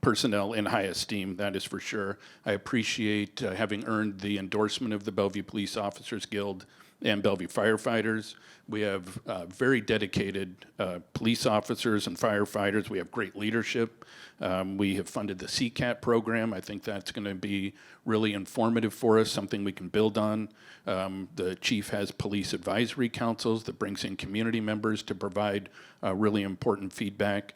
personnel in high esteem, that is for sure. I appreciate having earned the endorsement of the Bellevue Police Officers Guild and Bellevue firefighters. We have very dedicated police officers and firefighters. We have great leadership. We have funded the CCAT program. I think that's going to be really informative for us, something we can build on. The chief has police advisory councils that brings in community members to provide really important feedback.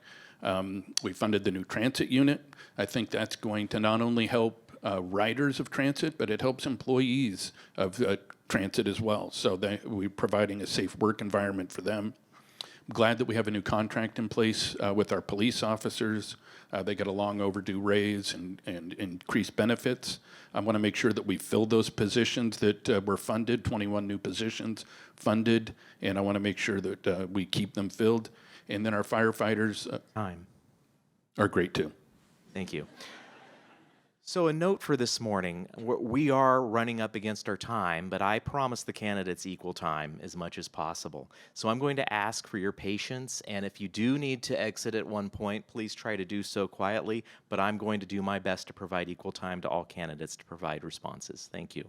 We funded the new transit unit. I think that's going to not only help riders of transit, but it helps employees of transit as well. So we're providing a safe work environment for them. I'm glad that we have a new contract in place with our police officers. They get a long overdue raise and increased benefits. I want to make sure that we fill those positions that were funded, 21 new positions funded, and I want to make sure that we keep them filled. And then our firefighters are great too. Thank you. So a note for this morning, we are running up against our time, but I promise the candidates equal time as much as possible. So I'm going to ask for your patience, and if you do need to exit at one point, please try to do so quietly, but I'm going to do my best to provide equal time to all candidates to provide responses. Thank you.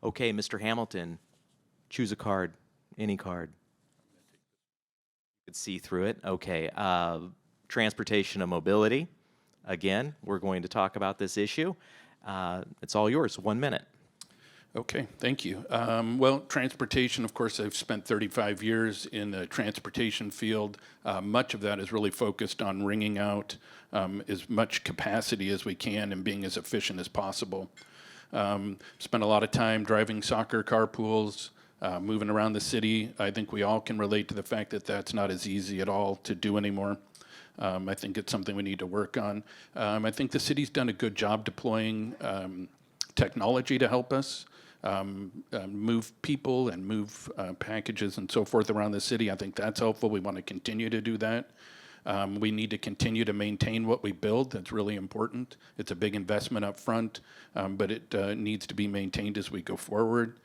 Okay, Mr. Hamilton, choose a card, any card. You could see through it. Okay, transportation and mobility. Again, we're going to talk about this issue. It's all yours, 1 minute. Okay, thank you. Well, transportation, of course, I've spent 35 years in the transportation field. Much of that is really focused on wringing out as much capacity as we can and being as efficient as possible. Spent a lot of time driving soccer carpools, moving around the city. I think we all can relate to the fact that that's not as easy at all to do anymore. I think it's something we need to work on. I think the city's done a good job deploying technology to help us move people and move packages and so forth around the city. I think that's helpful. We want to continue to do that. We need to continue to maintain what we build. That's really important. It's a big investment up front, but it needs to be maintained as we go forward.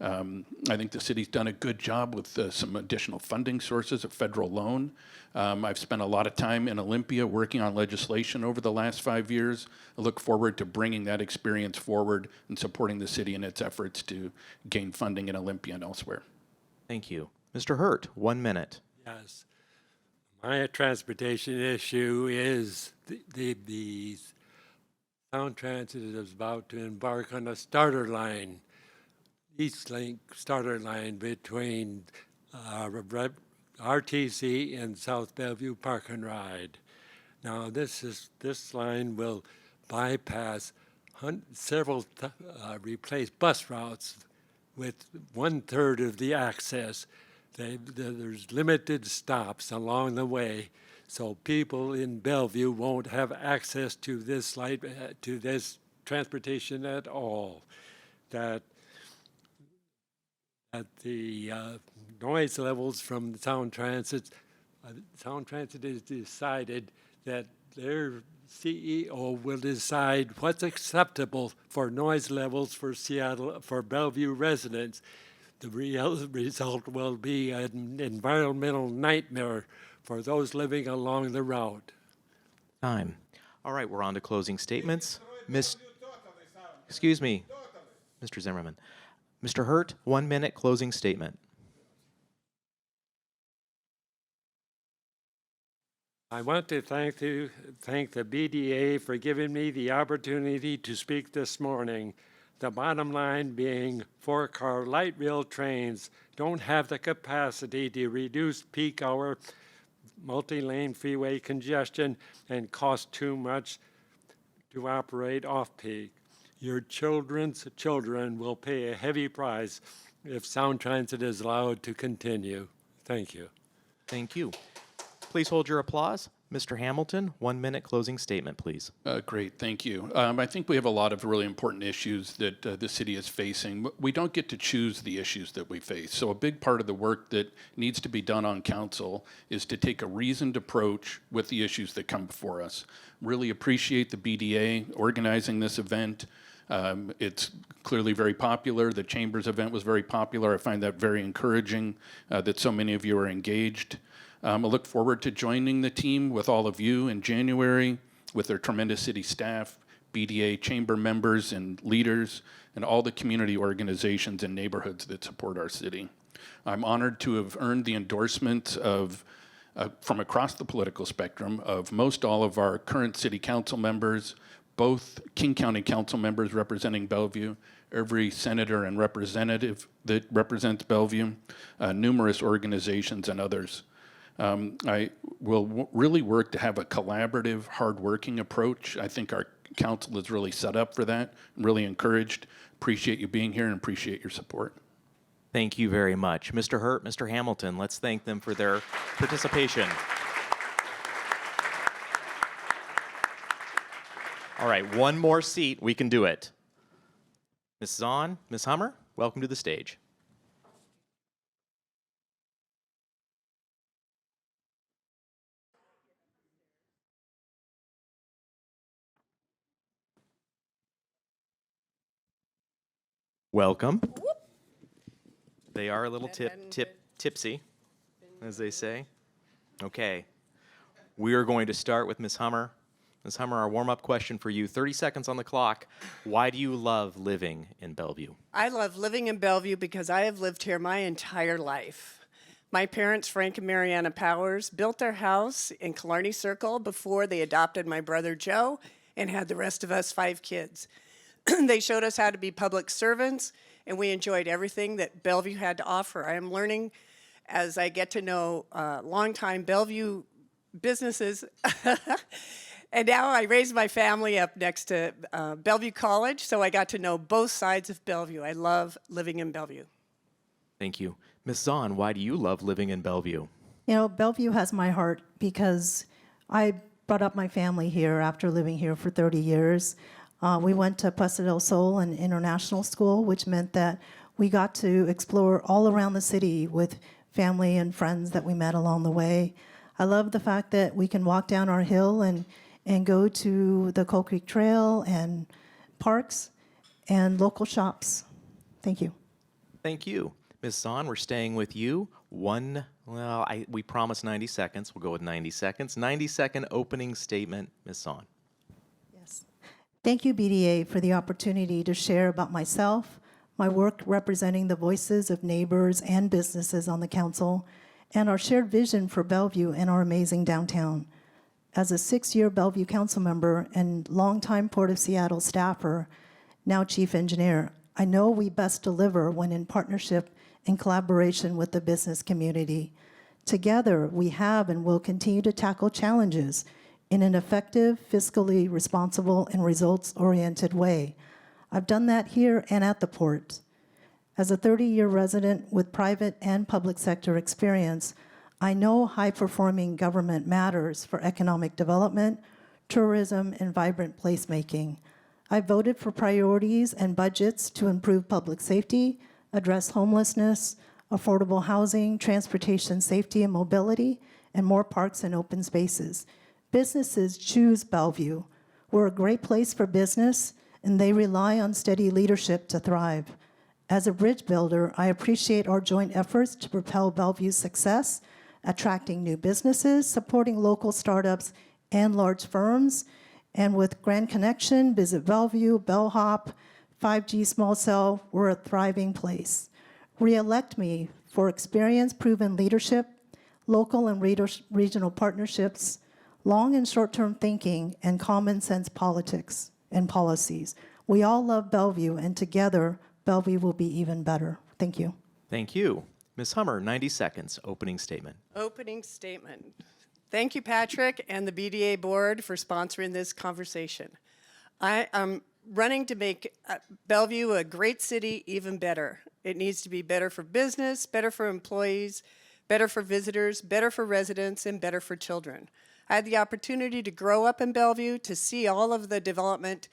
I think the city's done a good job with some additional funding sources, a federal loan. I've spent a lot of time in Olympia working on legislation over the last 5 years. I look forward to bringing that experience forward and supporting the city in its efforts to gain funding in Olympia and elsewhere. Thank you. Mr. Hurt, 1 minute. Yes. My transportation issue is the Sound Transit is about to embark on a starter line, East Link starter line between RTC and South Bellevue Park and Ride. Now this line will bypass replace bus routes with 1/3 of the access. There's limited stops along the way, so people in Bellevue won't have access to this transportation at all. That the noise levels from the Sound Transit has decided that their CEO will decide what's acceptable for noise levels for Bellevue residents. The result will be an environmental nightmare for those living along the route. Time. All right, we're on to closing statements. Excuse me, Mr. Zimmerman. Mr. Hurt, 1 minute closing statement. I want to thank the BDA for giving me the opportunity to speak this morning. The bottom line being 4-car light rail trains don't have the capacity to reduce peak hour multi-lane freeway congestion and cost too much to operate off-peak. Your children's children will pay a heavy price if Sound Transit is allowed to continue. Thank you. Thank you. Please hold your applause. Mr. Hamilton, 1 minute closing statement, please. Great, thank you. I think we have a lot of really important issues that the city is facing. We don't get to choose the issues that we face. So a big part of the work that needs to be done on council is to take a reasoned approach with the issues that come before us. Really appreciate the BDA organizing this event. It's clearly very popular. The Chamber's event was very popular. I find that very encouraging that so many of you are engaged. I look forward to joining the team with all of you in January with their tremendous city staff, BDA Chamber members and leaders, and all the community organizations and neighborhoods that support our city. I'm honored to have earned the endorsement of from across the political spectrum of most all of our current city council members, both King County council members representing Bellevue, every senator and representative that represents Bellevue, numerous organizations and others. I will really work to have a collaborative, hardworking approach. I think our council is really set up for that. I'm really encouraged. Appreciate you being here and appreciate your support. Thank you very much. Mr. Hurt, Mr. Hamilton, let's thank them for their participation. All right, one more seat. We can do it. Ms. Zahn, Ms. Hummer, welcome to the stage. Welcome. They are a little tipsy, as they say. Okay. We are going to start with Ms. Hummer. Ms. Hummer, our warm-up question for you, 30 seconds on the clock. Why do you love living in Bellevue? I love living in Bellevue because I have lived here my entire life. My parents, Frank and Mariana Powers, built their house in Killarney Circle before they adopted my brother Joe and had the rest of us 5 kids. They showed us how to be public servants, and we enjoyed everything that Bellevue had to offer. I am learning as I get to know longtime Bellevue businesses. And now I raised my family up next to Bellevue College, so I got to know both sides of Bellevue. I love living in Bellevue. Thank you. Ms. Zahn, why do you love living in Bellevue? You know, Bellevue has my heart because I brought up my family here after living here for 30 years. We went to Puesta del Sol, an international school, which meant that we got to explore all around the city with family and friends that we met along the way. I love the fact that we can walk down our hill and go to the Coal Creek Trail and parks and local shops. Thank you. Thank you. Ms. Zahn, we're staying with you. We promised 90 seconds. We'll go with 90 seconds. 90-second opening statement, Ms. Zahn. Yes. Thank you, BDA, for the opportunity to share about myself, my work representing the voices of neighbors and businesses on the council, and our shared vision for Bellevue and our amazing downtown. As a 6-year Bellevue council member and longtime Port of Seattle staffer, now chief engineer, I know we best deliver when in partnership and collaboration with the business community. Together, we have and will continue to tackle challenges in an effective, fiscally responsible, and results-oriented way. I've done that here and at the port. As a 30-year resident with private and public sector experience, I know high-performing government matters for economic development, tourism, and vibrant placemaking. I voted for priorities and budgets to improve public safety, address homelessness, affordable housing, transportation safety and mobility, and more parks and open spaces. Businesses choose Bellevue. We're a great place for business, and they rely on steady leadership to thrive. As a bridge builder, I appreciate our joint efforts to propel Bellevue's success, attracting new businesses, supporting local startups and large firms, and with Grand Connection, Visit Bellevue, Bellhop, 5G Small Cell, we're a thriving place. Re-elect me for experience-proven leadership, local and regional partnerships, long and short-term thinking, and common sense politics and policies. We all love Bellevue, and together, Bellevue will be even better. Thank you. Thank you. Ms. Hummer, 90 seconds, opening statement. Opening statement. Thank you, Patrick, and the BDA board for sponsoring this conversation. I am running to make Bellevue a great city even better. It needs to be better for business, better for employees, better for visitors, better for residents, and better for children. I had the opportunity to grow up in Bellevue, to see all of the development,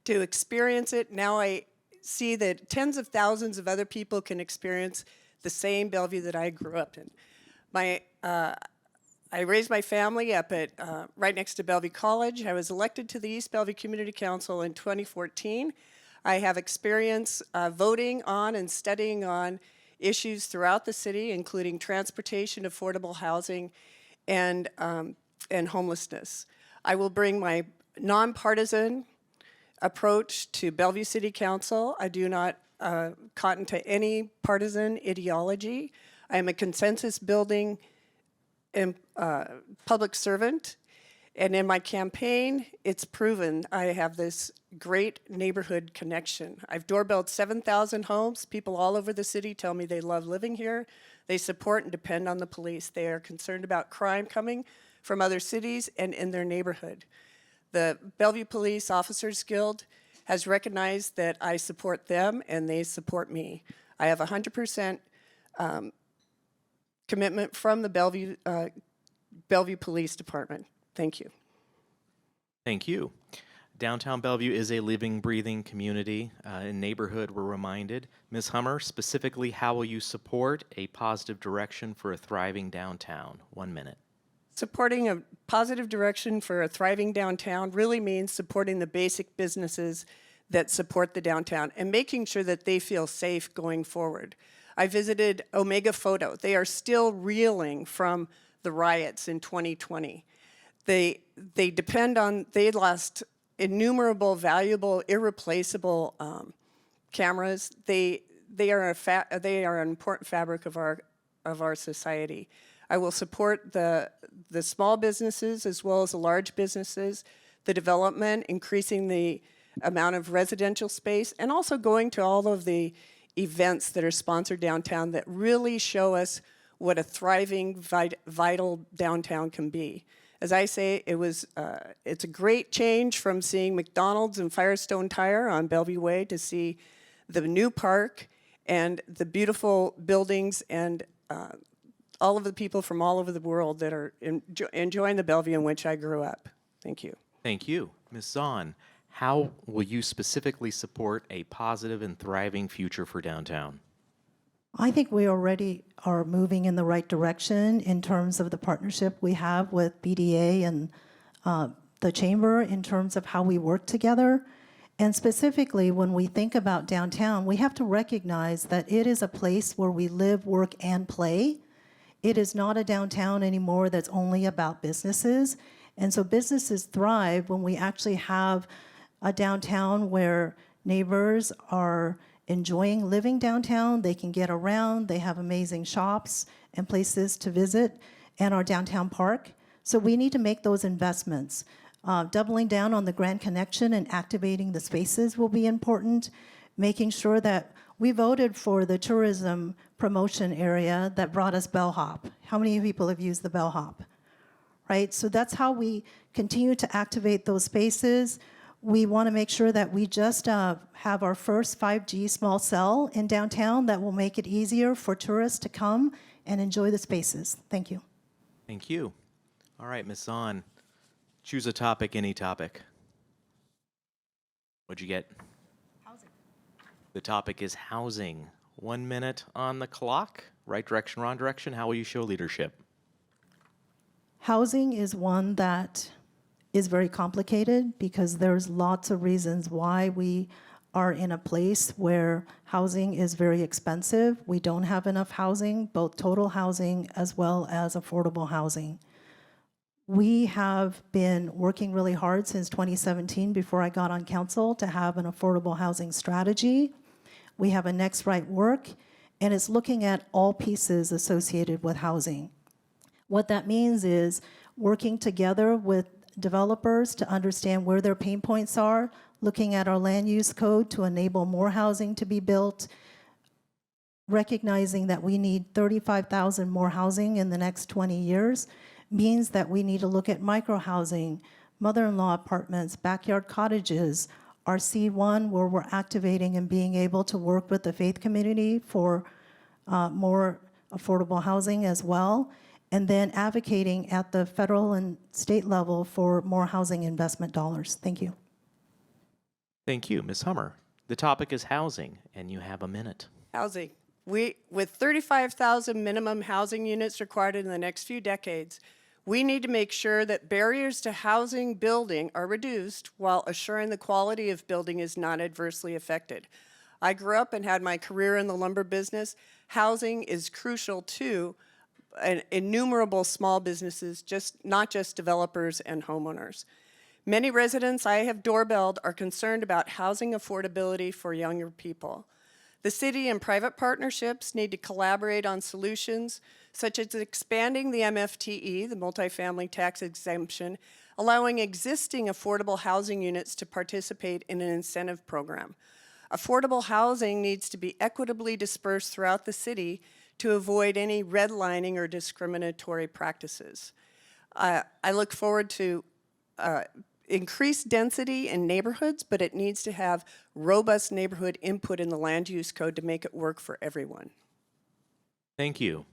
to experience it. Now I see that tens of thousands of other people can experience the same Bellevue that I grew up in. I raised my family up at right next to Bellevue College. I was elected to the East Bellevue Community Council in 2014. I have experience voting on and studying on issues throughout the city, including transportation, affordable housing, and homelessness. I will bring my nonpartisan approach to Bellevue City Council. I do not cotton to any partisan ideology. I am a consensus-building public servant, and in my campaign, it's proven I have this great neighborhood connection. I've doorbelled 7,000 homes. People all over the city tell me they love living here. They support and depend on the police. They are concerned about crime coming from other cities and in their neighborhood. The Bellevue Police Officers Guild has recognized that I support them and they support me. I have 100% commitment from the Bellevue Police Department. Thank you. Thank you. Downtown Bellevue is a living, breathing community and neighborhood, we're reminded. Ms. Hummer, specifically, how will you support a positive direction for a thriving downtown? 1 minute. Supporting a positive direction for a thriving downtown really means supporting the basic businesses that support the downtown and making sure that they feel safe going forward. I visited Omega Photo. They are still reeling from the riots in 2020. They lost innumerable, valuable, irreplaceable cameras. They are an important fabric of our society. I will support the small businesses as well as the large businesses, the development, increasing the amount of residential space, and also going to all of the events that are sponsored downtown that really show us what a thriving, vital downtown can be. As I say, it's a great change from seeing McDonald's and Firestone Tire on Bellevue Way to see the new park and the beautiful buildings and all of the people from all over the world that are enjoying the Bellevue in which I grew up. Thank you. Thank you. Ms. Zahn, how will you specifically support a positive and thriving future for downtown? I think we already are moving in the right direction in terms of the partnership we have with BDA and the Chamber in terms of how we work together. And specifically, when we think about downtown, we have to recognize that it is a place where we live, work, and play. It is not a downtown anymore that's only about businesses. And so businesses thrive when we actually have a downtown where neighbors are enjoying living downtown. They can get around. They have amazing shops and places to visit, and our downtown park. So we need to make those investments. Doubling down on the Grand Connection and activating the spaces will be important. Making sure that we voted for the tourism promotion area that brought us bellhop. How many people have used the bellhop? Right? So that's how we continue to activate those spaces. We want to make sure that we just have our first 5G small cell in downtown that will make it easier for tourists to come and enjoy the spaces. Thank you. Thank you. All right, Ms. Zahn, choose a topic, any topic. What'd you get? Housing. The topic is housing. 1 minute on the clock. Right direction, wrong direction. How will you show leadership? Housing is one that is very complicated because there's lots of reasons why we are in a place where housing is very expensive. We don't have enough housing, both total housing as well as affordable housing. We have been working really hard since 2017, before I got on council, to have an affordable housing strategy. We have a Next Right Work, and it's looking at all pieces associated with housing. What that means is working together with developers to understand where their pain points are, looking at our land use code to enable more housing to be built, recognizing that we need 35,000 more housing in the next 20 years, means that we need to look at micro-housing, mother-in-law apartments, backyard cottages, our C1, where we're activating and being able to work with the faith community for more affordable housing as well, and then advocating at the federal and state level for more housing investment dollars. Thank you. Thank you, Ms. Hummer. The topic is housing, and you have a minute. Housing. With 35,000 minimum housing units required in the next few decades, we need to make sure that barriers to housing building are reduced while assuring the quality of building is not adversely affected. I grew up and had my career in the lumber business. Housing is crucial to innumerable small businesses, not just developers and homeowners. Many residents I have doorbelled are concerned about housing affordability for younger people. The city and private partnerships need to collaborate on solutions such as expanding the MFTE, the multifamily tax exemption, allowing existing affordable housing units to participate in an incentive program. Affordable housing needs to be equitably dispersed throughout the city to avoid any redlining or discriminatory practices. I look forward to increased density in neighborhoods, but it needs to have robust neighborhood input in the land use code to make it work for everyone. Thank you.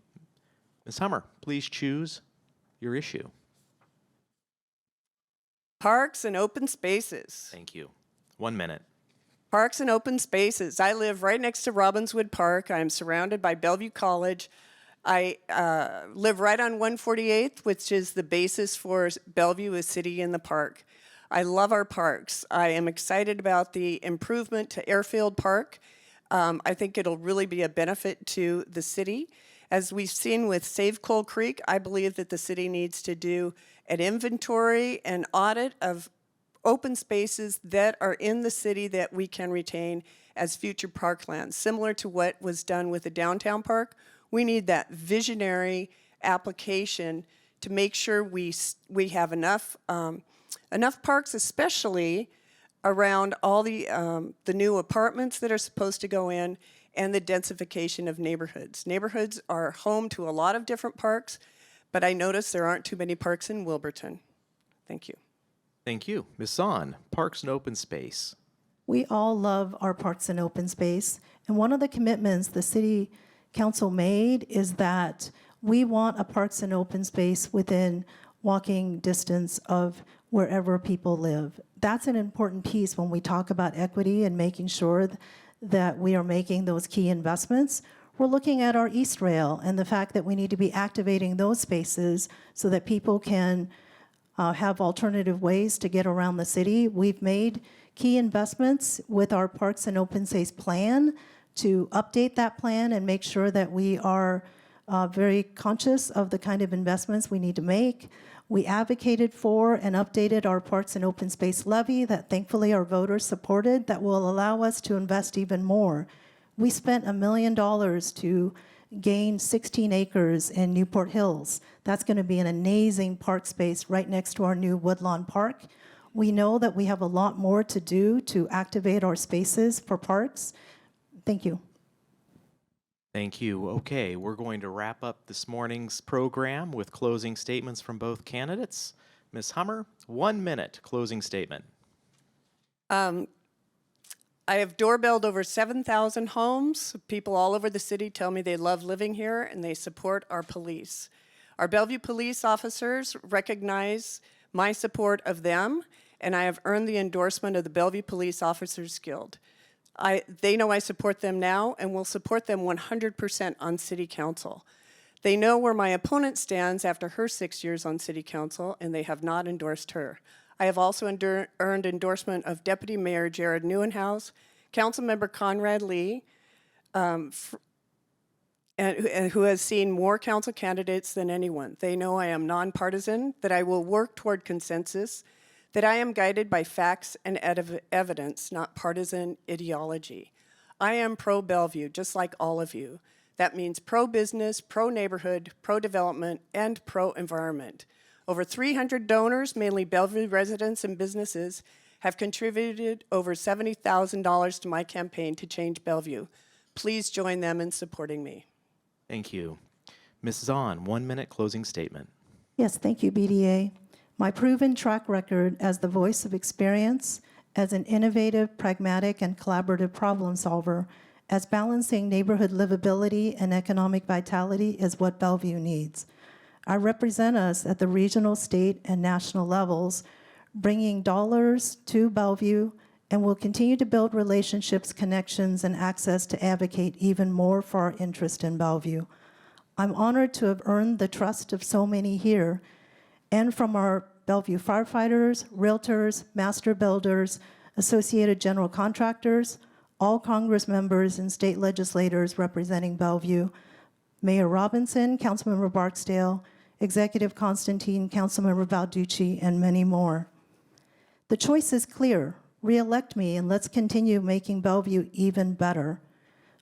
Ms. Hummer, please choose your issue. Parks and open spaces. Thank you. 1 minute. Parks and open spaces. I live right next to Robbinswood Park. I'm surrounded by Bellevue College. I live right on 148th, which is the basis for Bellevue, a city in the park. I love our parks. I am excited about the improvement to Airfield Park. I think it'll really be a benefit to the city. As we've seen with Save Coal Creek, I believe that the city needs to do an inventory and audit of open spaces that are in the city that we can retain as future parklands. Similar to what was done with the downtown park, we need that visionary application to make sure we have enough parks, especially around all the new apartments that are supposed to go in and the densification of neighborhoods. Neighborhoods are home to a lot of different parks, but I notice there aren't too many parks in Wilburton. Thank you. Thank you. Ms. Zahn, Parks and Open Space. We all love our parks and open space, and one of the commitments the city council made is that we want a parks and open space within walking distance of wherever people live. That's an important piece when we talk about equity and making sure that we are making those key investments. We're looking at our East Rail and the fact that we need to be activating those spaces so that people can have alternative ways to get around the city. We've made key investments with our Parks and Open Space plan to update that plan and make sure that we are very conscious of the kind of investments we need to make. We advocated for and updated our Parks and Open Space levy that thankfully our voters supported that will allow us to invest even more. We spent $1 million to gain 16 acres in Newport Hills. That's going to be an amazing park space right next to our new Woodlawn Park. We know that we have a lot more to do to activate our spaces for parks. Thank you. Thank you. Okay, we're going to wrap up this morning's program with closing statements from both candidates. Ms. Hummer, 1 minute closing statement. I have doorbelled over 7,000 homes. People all over the city tell me they love living here and they support our police. Our Bellevue police officers recognize my support of them, and I have earned the endorsement of the Bellevue Police Officers Guild. They know I support them now and will support them 100% on City Council. They know where my opponent stands after her 6 years on City Council, and they have not endorsed her. I have also earned endorsement of Deputy Mayor Jared Neuenhaus, Councilmember Conrad Lee, and who has seen more council candidates than anyone. They know I am nonpartisan, that I will work toward consensus, that I am guided by facts and evidence, not partisan ideology. I am pro-Bellevue, just like all of you. That means pro-business, pro-neighborhood, pro-development, and pro-environment. Over 300 donors, mainly Bellevue residents and businesses, have contributed over $70,000 to my campaign to change Bellevue. Please join them in supporting me. Thank you. Ms. Zahn, 1 minute closing statement. Yes, thank you, BDA. My proven track record as the voice of experience, as an innovative, pragmatic, and collaborative problem solver, as balancing neighborhood livability and economic vitality is what Bellevue needs. I represent us at the regional, state, and national levels, bringing dollars to Bellevue, and will continue to build relationships, connections, and access to advocate even more for our interest in Bellevue. I'm honored to have earned the trust of so many here, and from our Bellevue firefighters, realtors, master builders, associated general contractors, all Congress members and state legislators representing Bellevue, Mayor Robinson, Councilmember Barksdale, Executive Constantine, Councilmember Balducci, and many more. The choice is clear. Re-elect me and let's continue making Bellevue even better.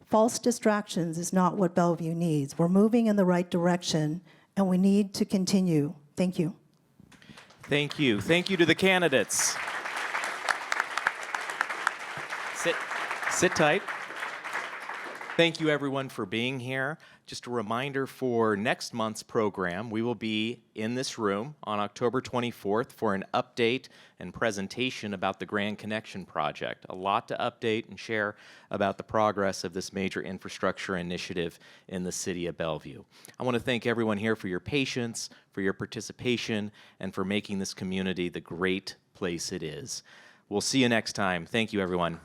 False distractions is not what Bellevue needs. We're moving in the right direction, and we need to continue. Thank you. Thank you. Thank you to the candidates. Sit tight. Thank you, everyone, for being here. Just a reminder for next month's program, we will be in this room on October 24th for an update and presentation about the Grand Connection project. A lot to update and share about the progress of this major infrastructure initiative in the city of Bellevue. I want to thank everyone here for your patience, for your participation, and for making this community the great place it is. We'll see you next time. Thank you, everyone.